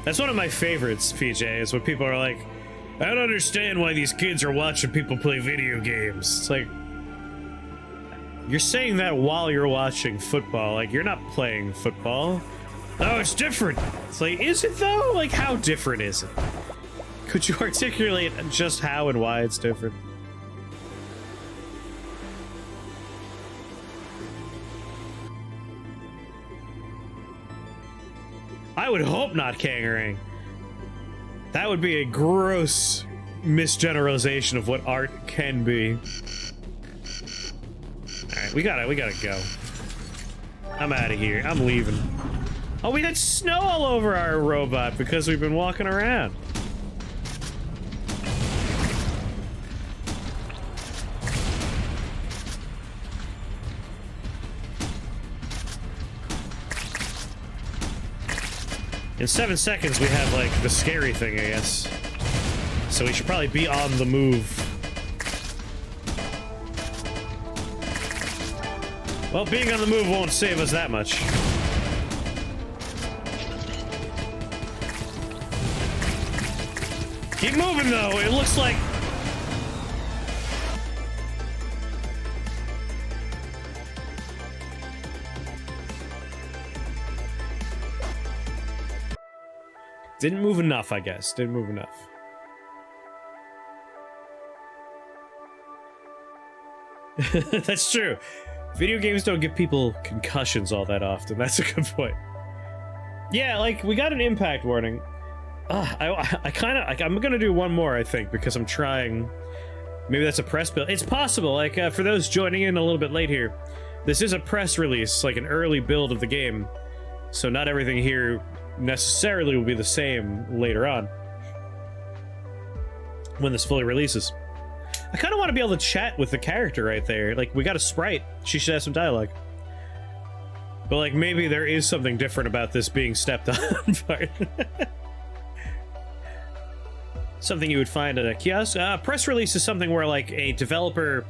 That's one of my favorites, PJ, is when people are like, I don't understand why these kids are watching people play video games. It's like, you're saying that while you're watching football. Like, you're not playing football. No, it's different. It's like, is it though? Like, how different is it? Could you articulate just how and why it's different? I would hope not, Kangarang. That would be a gross misgeneralization of what art can be. Alright, we gotta go. I'm out of here. I'm leaving. Oh, we had snow all over our robot because we've been walking around. In 7 seconds, we have, like, the scary thing, I guess. So we should probably be on the move. Well, being on the move won't save us that much. Keep moving, though. It looks like... Didn't move enough, I guess. Didn't move enough. That's true. Video games don't give people concussions all that often. That's a good point. Yeah, like, we got an impact warning. I kind of... I'm gonna do one more, I think, because I'm trying... Maybe that's a press build. It's possible, like, for those joining in a little bit late here, this is a press release, like an early build of the game, so not everything here necessarily will be the same later on, when this fully releases. I kind of want to be able to chat with the character right there. Like, we got a sprite. She should have some dialogue. But, like, maybe there is something different about this being stepped on part. Something you would find at a kiosk. Press release is something where, like, a developer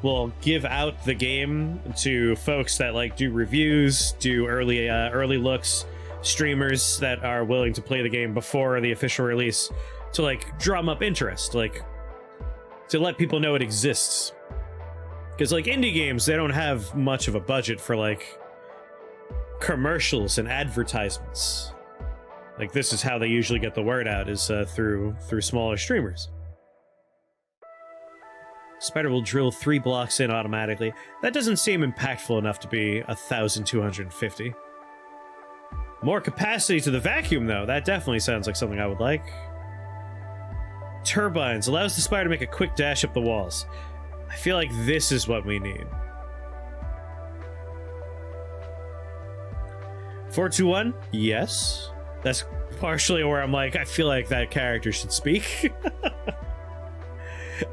will give out the game to folks that, like, do reviews, do early looks, streamers that are willing to play the game before the official release to, like, drum up interest, like, to let people know it exists. Because, like, indie games, they don't have much of a budget for, like, commercials and advertisements. Like, this is how they usually get the word out, is through smaller streamers. Spider will drill 3 blocks in automatically. That doesn't seem impactful enough to be 1,250. More capacity to the vacuum, though. That definitely sounds like something I would like. Turbines. Allows the spider to make a quick dash up the walls. I feel like this is what we need. 421? Yes. That's partially where I'm like, I feel like that character should speak.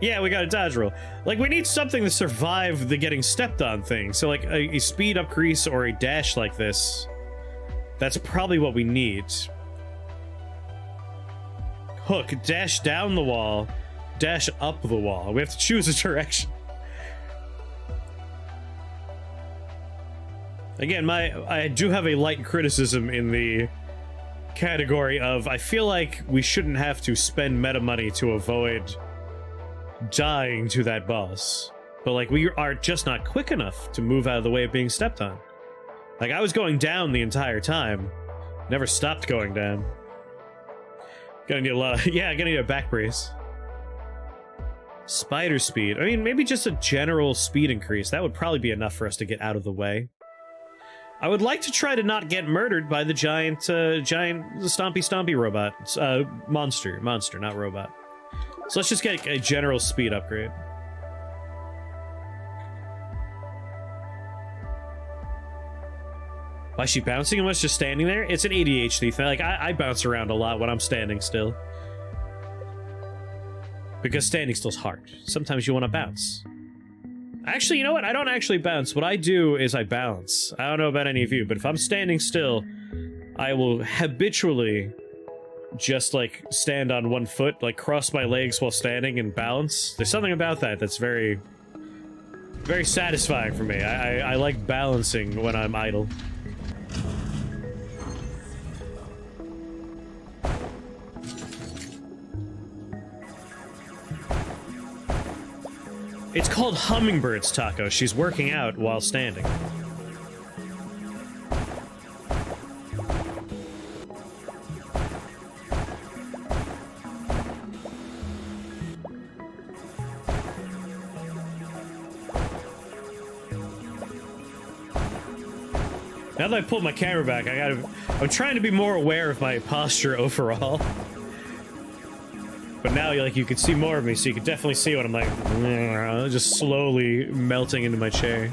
Yeah, we got a dodge roll. Like, we need something to survive the getting stepped on thing. So, like, a speed increase or a dash like this, that's probably what we need. Hook, dash down the wall, dash up the wall. We have to choose a direction. Again, I do have a light criticism in the category of, I feel like we shouldn't have to spend meta money to avoid dying to that boss. But, like, we are just not quick enough to move out of the way of being stepped on. Like, I was going down the entire time. Never stopped going down. Gonna need a lot of... Yeah, gonna need a back brace. Spider speed. I mean, maybe just a general speed increase. That would probably be enough for us to get out of the way. I would like to try to not get murdered by the giant stompy robot. Monster, not robot. So let's just get a general speed upgrade. Why is she bouncing and was just standing there? It's an ADHD thing. Like, I bounce around a lot when I'm standing still. Because standing still's hard. Sometimes you want to bounce. Actually, you know what? I don't actually bounce. What I do is I balance. I don't know about any of you, but if I'm standing still, I will habitually just, like, stand on one foot, like, cross my legs while standing and balance. There's something about that that's very, very satisfying for me. I like balancing when I'm idle. It's called hummingbirds, Taco. She's working out while standing. Now that I pulled my camera back, I'm trying to be more aware of my posture overall. But now, like, you can see more of me, so you can definitely see what I'm like, just slowly melting into my chair.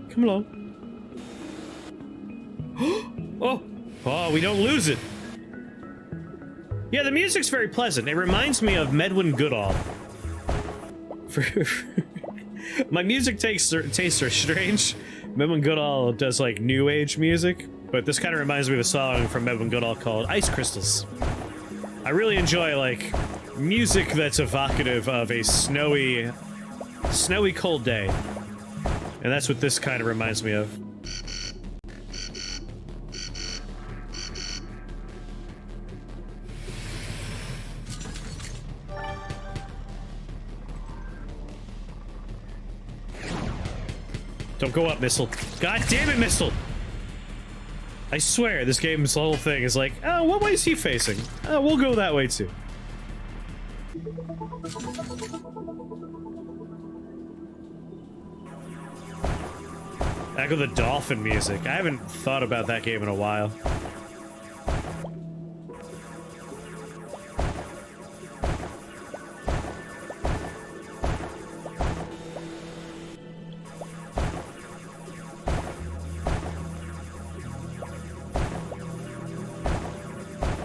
Come along. Oh, we don't lose it. Yeah, the music's very pleasant. It reminds me of Medwin Goodall. My music tastes are strange. Medwin Goodall does, like, new age music, but this kind of reminds me of a song from Medwin Goodall called Ice Crystals. I really enjoy, like, music that's evocative of a snowy cold day. And that's what this kind of reminds me of. Don't go up, missile. God damn it, missile! I swear, this game's whole thing is like, oh, what way is he facing? Oh, we'll go that way too. Echo the dolphin music. I haven't thought about that game in a while.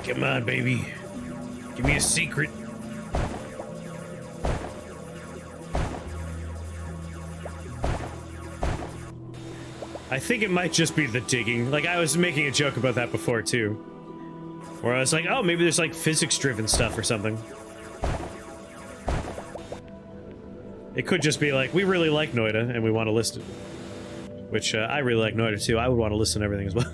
Come on, baby. Give me a secret. I think it might just be the digging. Like, I was making a joke about that before, too. Where I was like, oh, maybe there's, like, physics-driven stuff or something. It could just be like, we really like Noida, and we want to list it. Which, I really like Noida, too. I would want to listen to everything as well.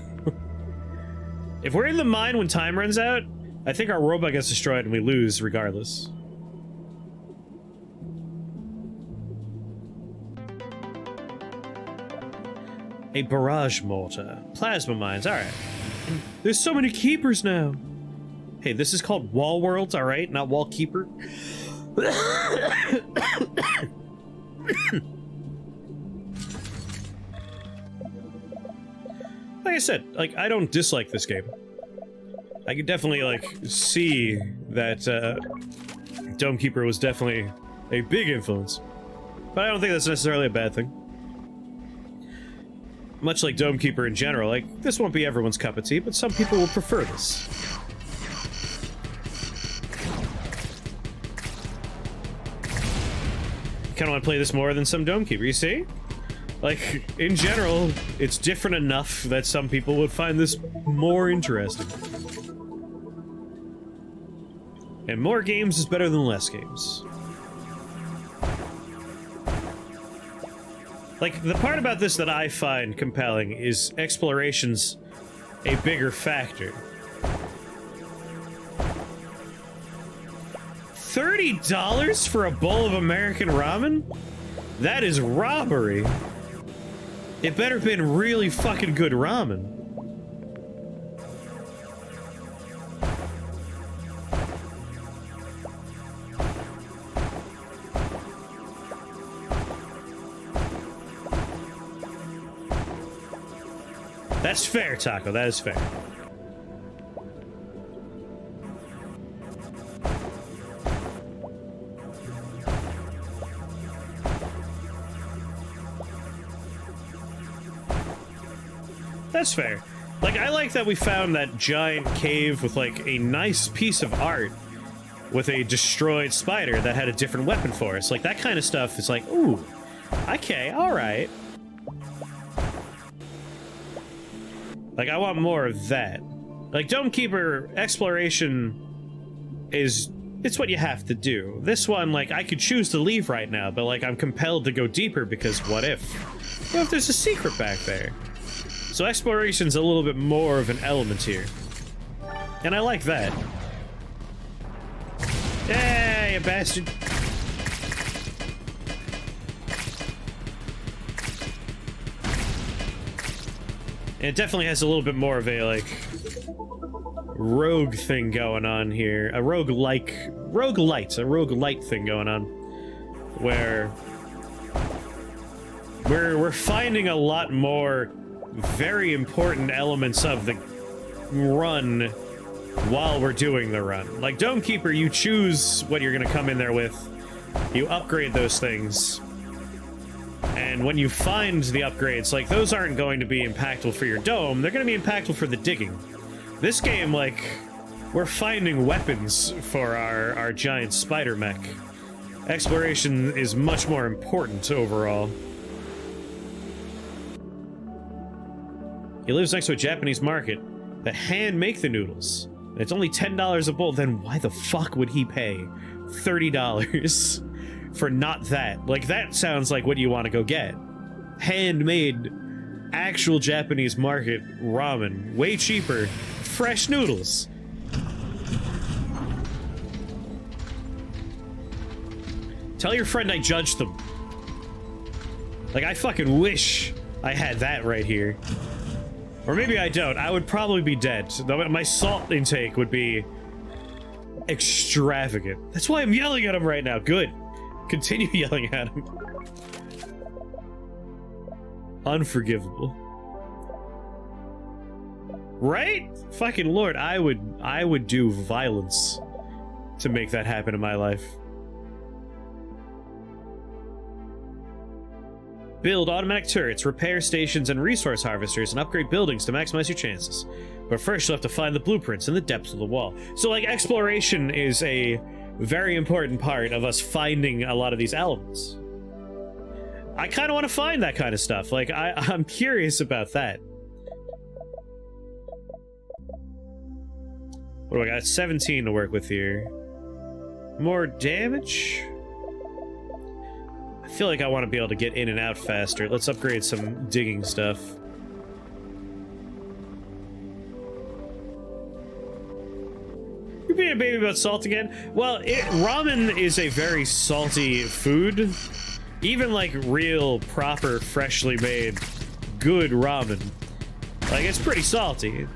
If we're in the mine when time runs out, I think our robot gets destroyed and we lose regardless. A barrage mortar. Plasma mines, alright. There's so many keepers now. Hey, this is called Wall Worlds, alright? Not Wall Keeper. Like I said, like, I don't dislike this game. I could definitely, like, see that, Dome Keeper was definitely a big influence. But I don't think that's necessarily a bad thing. Much like Dome Keeper in general, like, this won't be everyone's cup of tea, but some people will prefer this. Kinda wanna play this more than some Dome Keeper, you see? Like, in general, it's different enough that some people would find this more interesting. And more games is better than less games. Like, the part about this that I find compelling is exploration's a bigger factor. $30 for a bowl of American ramen? That is robbery. It better have been really fucking good ramen. That's fair, Taco. That is fair. That's fair. Like, I like that we found that giant cave with, like, a nice piece of art with a destroyed spider that had a different weapon for us. Like, that kind of stuff is like, ooh, okay, alright. Like, I want more of that. Like, Dome Keeper exploration is... it's what you have to do. This one, like, I could choose to leave right now, but, like, I'm compelled to go deeper because what if? What if there's a secret back there? So exploration's a little bit more of an element here. And I like that. Hey, you bastard. And it definitely has a little bit more of a, like, rogue thing going on here. A roguelite thing going on. Where we're finding a lot more very important elements of the run while we're doing the run. Like Dome Keeper, you choose what you're gonna come in there with. You upgrade those things. And when you find the upgrades, like, those aren't going to be impactful for your dome, they're gonna be impactful for the digging. This game, like, we're finding weapons for our giant spider mech. Exploration is much more important overall. He lives next to a Japanese market that hand make the noodles. It's only $10 a bowl. Then why the fuck would he pay $30 for not that? Like, that sounds like what you want to go get. Handmade, actual Japanese market ramen. Way cheaper. Fresh noodles. Tell your friend I judged them. Like, I fucking wish I had that right here. Or maybe I don't. I would probably be dead. My salt intake would be extravagant. That's why I'm yelling at him right now. Good. Continue yelling at him. Unforgivable. Right? Fucking Lord, I would do violence to make that happen in my life. Build automatic turrets, repair stations and resource harvesters, and upgrade buildings to maximize your chances. But first you'll have to find the blueprints in the depths of the wall. So, like, exploration is a very important part of us finding a lot of these elements. I kind of want to find that kind of stuff. Like, I'm curious about that. What do I got? 17 to work with here. More damage? I feel like I want to be able to get in and out faster. Let's upgrade some digging stuff. You're being a baby about salt again? Well, ramen is a very salty food. Even like real, proper, freshly made, good ramen. Like, it's pretty salty.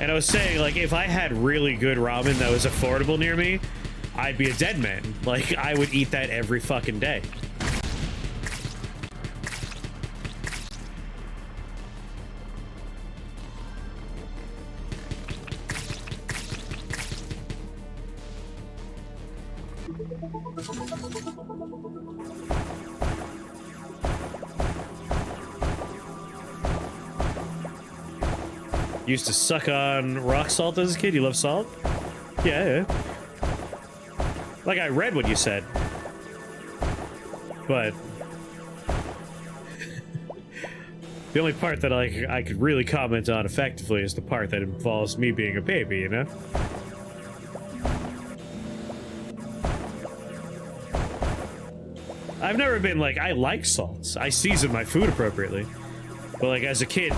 And I was saying, like, if I had really good ramen that was affordable near me, I'd be a dead man. Like, I would eat that every fucking day. Used to suck on rock salt as a kid. You love salt? Yeah. Like, I read what you said. But the only part that I could really comment on effectively is the part that involves me being a baby, you know? I've never been like, I like salts. I season my food appropriately. But like, as a kid,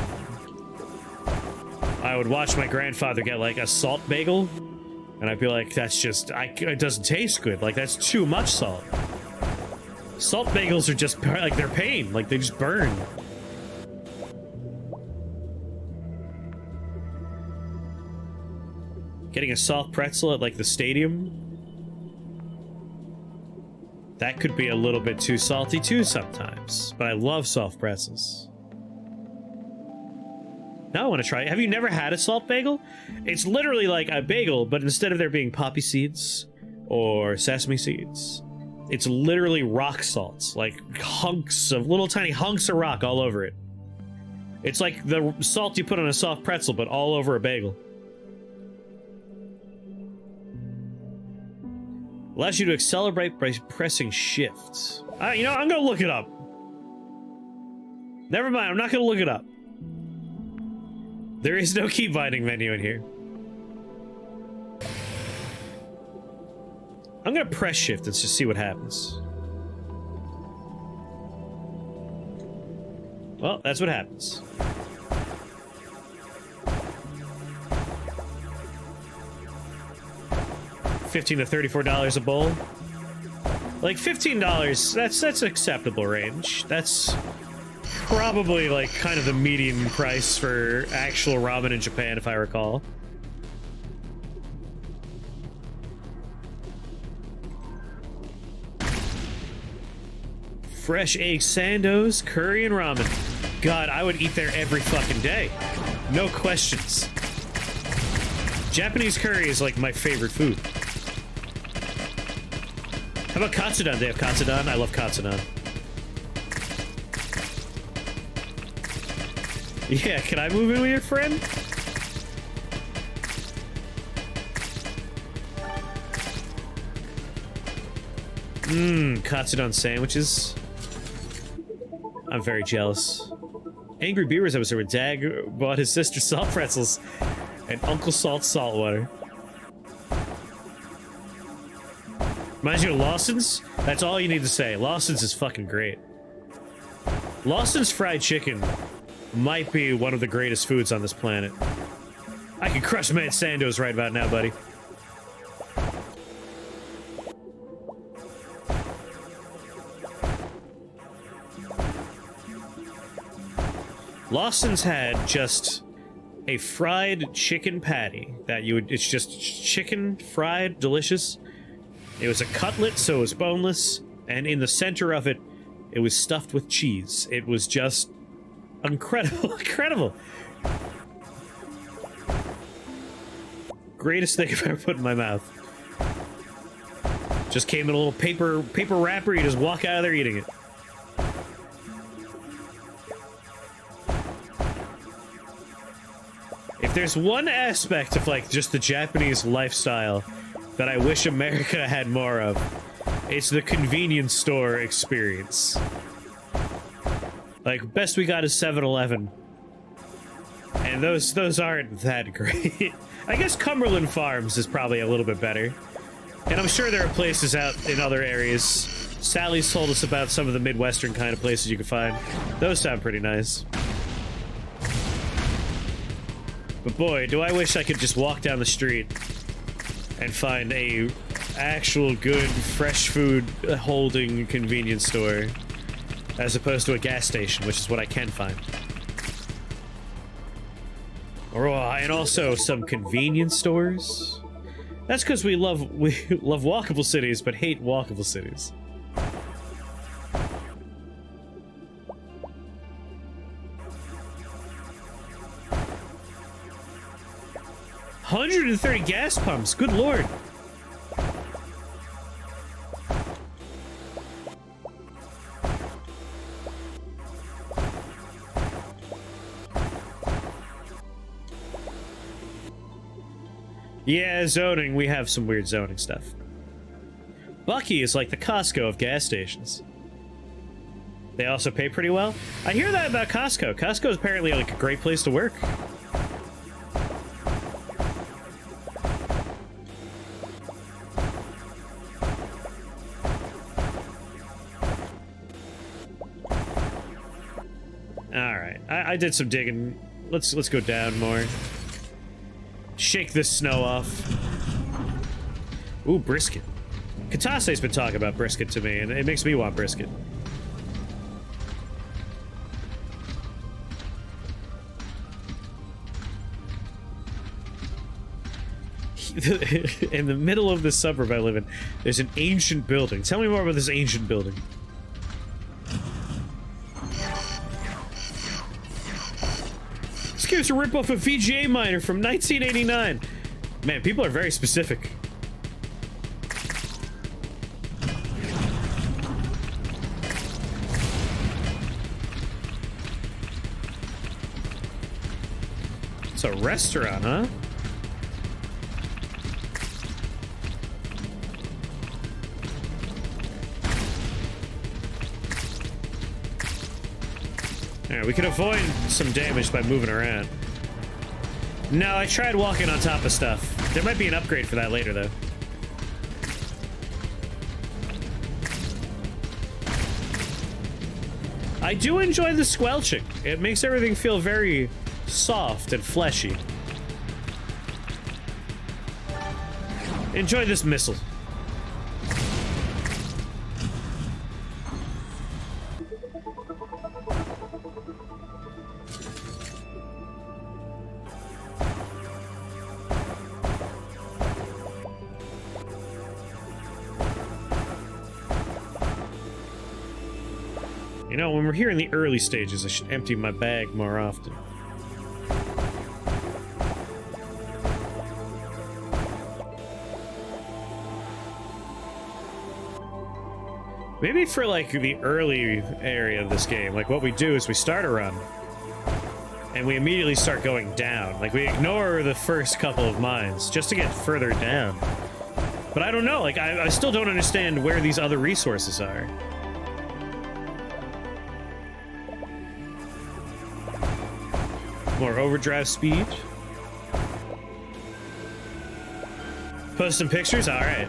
I would watch my grandfather get like a salt bagel, and I'd be like, that's just, it doesn't taste good. Like, that's too much salt. Salt bagels are just, like, they're pain. Like, they just burn. Getting a soft pretzel at, like, the stadium? That could be a little bit too salty, too, sometimes. But I love soft pretzels. Now I want to try it. Have you never had a salt bagel? It's literally like a bagel, but instead of there being poppy seeds or sesame seeds, it's literally rock salts, like hunks of, little tiny hunks of rock all over it. It's like the salt you put on a soft pretzel, but all over a bagel. Allows you to accelerate by pressing shift. You know, I'm gonna look it up. Never mind, I'm not gonna look it up. There is no key binding menu in here. I'm gonna press shift and just see what happens. Well, that's what happens. $15 to $34 a bowl. Like $15, that's acceptable range. That's probably like kind of the median price for actual ramen in Japan, if I recall. Fresh egg sandos, curry, and ramen. God, I would eat there every fucking day. No questions. Japanese curry is like my favorite food. How about katsudon? They have katsudon? I love katsudon. Yeah, can I move in with your friend? Katsudon sandwiches. I'm very jealous. Angry Beavers episode where Dag bought his sister salt pretzels and Uncle Salt salt water. Reminds you of Lawson's? That's all you need to say. Lawson's is fucking great. Lawson's fried chicken might be one of the greatest foods on this planet. I can crush Mad Sandos right about now, buddy. Lawson's had just a fried chicken patty that you would, it's just chicken fried, delicious. It was a cutlet, so it was boneless, and in the center of it, it was stuffed with cheese. It was just incredible, incredible. Greatest thing I've ever put in my mouth. Just came in a little paper wrapper, you just walk out of there eating it. If there's one aspect of, like, just the Japanese lifestyle that I wish America had more of, it's the convenience store experience. Like, best we got is 7-Eleven. And those aren't that great. I guess Cumberland Farms is probably a little bit better. And I'm sure there are places out in other areas. Sally's told us about some of the Midwestern kind of places you can find. Those sound pretty nice. But boy, do I wish I could just walk down the street and find a actual good fresh food holding convenience store as opposed to a gas station, which is what I can find. And also some convenience stores. That's because we love walkable cities but hate walkable cities. $130 gas pumps, good lord. Yeah, zoning, we have some weird zoning stuff. Bucky is like the Costco of gas stations. They also pay pretty well. I hear that about Costco. Costco is apparently like a great place to work. Alright, I did some digging. Let's go down more. Shake this snow off. Ooh, brisket. Katase's been talking about brisket to me, and it makes me want brisket. In the middle of the suburb I live in, there's an ancient building. Tell me more about this ancient building. It's a ripoff of VGA Miner from 1989. Man, people are very specific. It's a restaurant, huh? Alright, we can avoid some damage by moving around. No, I tried walking on top of stuff. There might be an upgrade for that later, though. I do enjoy the squelching. It makes everything feel very soft and fleshy. Enjoy this missile. You know, when we're here in the early stages, I should empty my bag more often. Maybe for, like, the early area of this game, like, what we do is we start a run, and we immediately start going down. Like, we ignore the first couple of mines, just to get further down. But I don't know, like, I still don't understand where these other resources are. More overdrive speed. Post some pictures? Alright.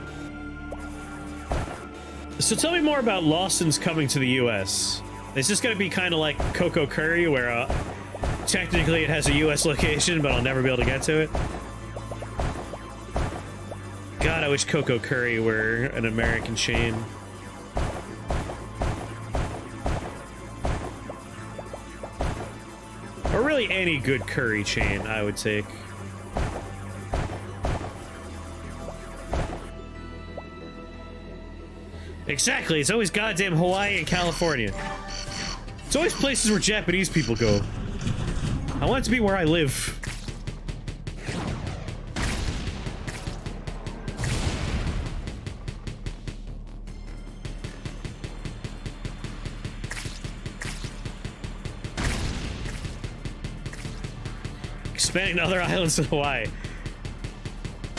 So tell me more about Lawson's coming to the US. Is this gonna be kind of like Coco Curry, where technically it has a US location, but I'll never be able to get to it? God, I wish Coco Curry were an American chain. any good curry chain, I would take. Exactly, it's always goddamn Hawaii and California. It's always places where Japanese people go. I want it to be where I live. Expanding to other islands in Hawaii.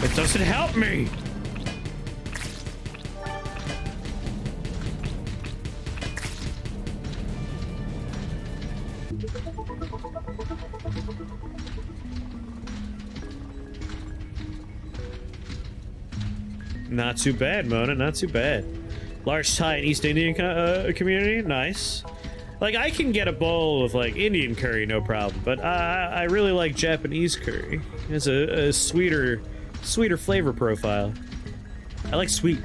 It doesn't help me! Not too bad, Mona, not too bad. Large Thai and East Indian community, nice. Like, I can get a bowl of, like, Indian curry, no problem, but I really like Japanese curry. It's a sweeter flavor profile. I like sweet.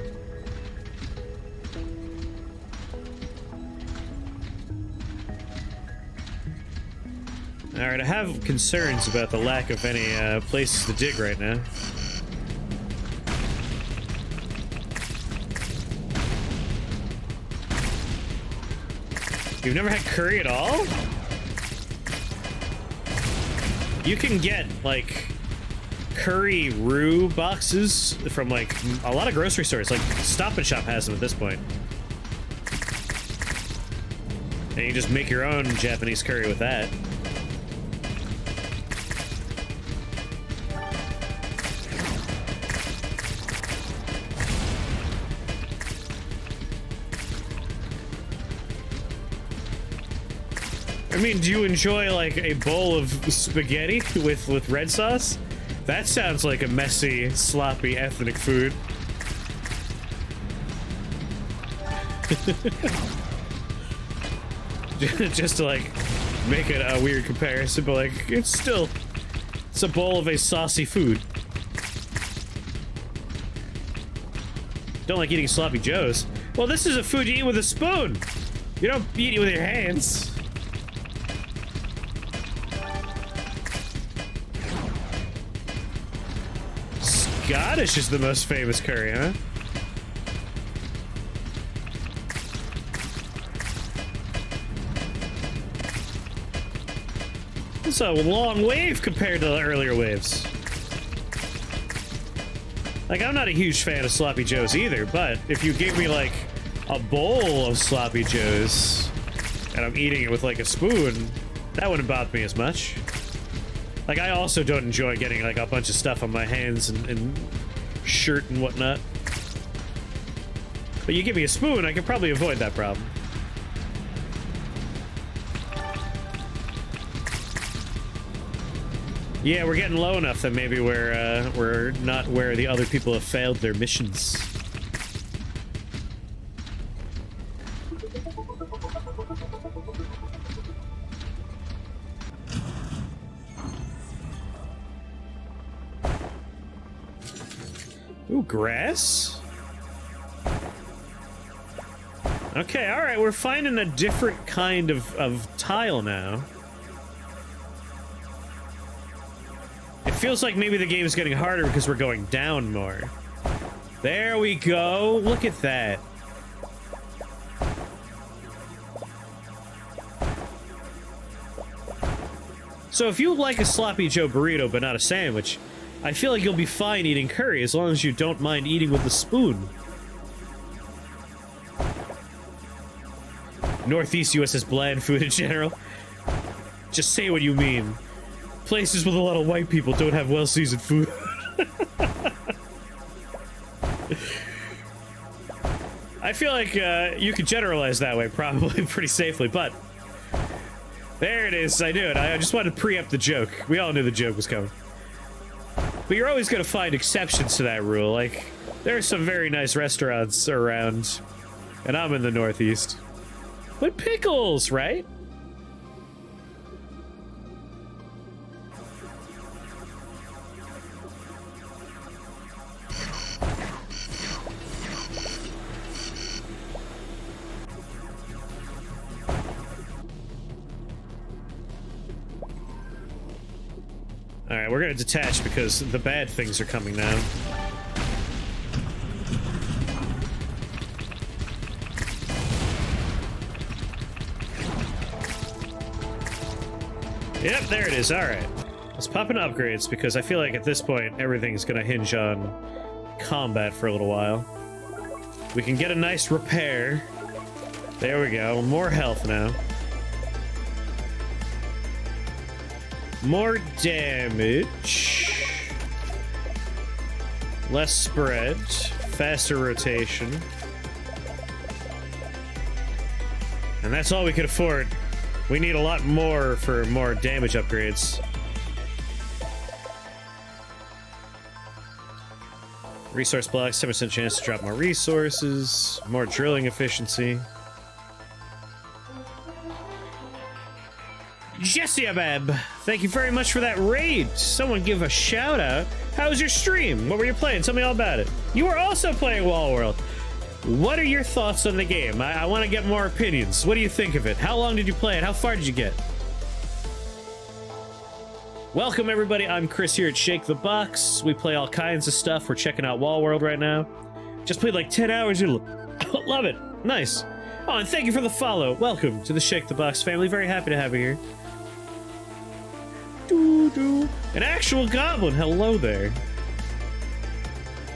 Alright, I have concerns about the lack of any places to dig right now. You've never had curry at all? You can get, like, curry roux boxes from, like, a lot of grocery stores. Like, Stop and Shop has them at this point. And you just make your own Japanese curry with that. I mean, do you enjoy, like, a bowl of spaghetti with red sauce? That sounds like a messy, sloppy, ethnic food. Just to, like, make it a weird comparison, but, like, it's a bowl of a saucy food. Don't like eating sloppy joes. Well, this is a food you eat with a spoon. You don't eat it with your hands. Scottish is the most famous curry, huh? It's a long wave compared to the earlier waves. Like, I'm not a huge fan of sloppy joes either, but if you gave me, like, a bowl of sloppy joes and I'm eating it with, like, a spoon, that wouldn't bother me as much. Like, I also don't enjoy getting, like, a bunch of stuff on my hands and shirt and whatnot. But you give me a spoon, I can probably avoid that problem. Yeah, we're getting low enough that maybe we're not where the other people have failed their missions. Ooh, grass? Okay, alright, we're finding a different kind of tile now. It feels like maybe the game is getting harder because we're going down more. There we go, look at that. So if you like a sloppy Joe burrito but not a sandwich, I feel like you'll be fine eating curry as long as you don't mind eating with a spoon. Northeast US is bland food in general. Just say what you mean. Places with a lot of white people don't have well-seasoned food. I feel like you could generalize that way probably pretty safely, but there it is, I knew it. I just wanted to preempt the joke. We all knew the joke was coming. But you're always gonna find exceptions to that rule. Like, there are some very nice restaurants around, and I'm in the Northeast. But pickles, right? Alright, we're gonna detach because the bad things are coming now. Yep, there it is. Alright. Let's pop in upgrades because I feel like at this point everything's gonna hinge on combat for a little while. We can get a nice repair. There we go. More health now. More damage. Less spread. Faster rotation. And that's all we could afford. We need a lot more for more damage upgrades. Resource blocks, 7% chance to drop more resources. More drilling efficiency. Jesse Abab, thank you very much for that raid. Someone give a shout out. How was your stream? What were you playing? Tell me all about it. You were also playing Wall World. What are your thoughts on the game? I want to get more opinions. What do you think of it? How long did you play it? How far did you get? Welcome everybody, I'm Chris here at Shake the Box. We play all kinds of stuff. We're checking out Wall World right now. Just played like 10 hours. Love it. Nice. Oh, and thank you for the follow. Welcome to the Shake the Box family. Very happy to have you here. Doo-doo. An actual goblin. Hello there.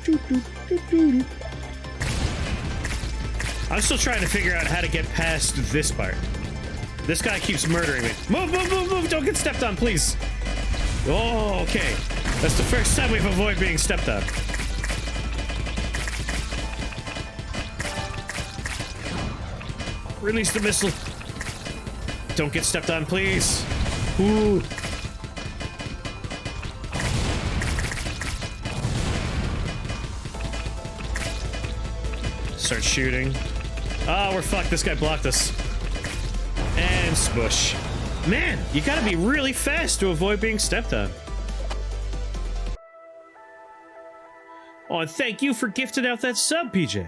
Doo-doo-doo-doo-doo. I'm still trying to figure out how to get past this part. This guy keeps murdering me. Move, move, move, move! Don't get stepped on, please. Oh, okay. That's the first time we've avoided being stepped on. Release the missile. Don't get stepped on, please. Ooh. Start shooting. Oh, we're fucked. This guy blocked us. And smush. Man, you gotta be really fast to avoid being stepped on. Oh, and thank you for gifting out that sub, PJ.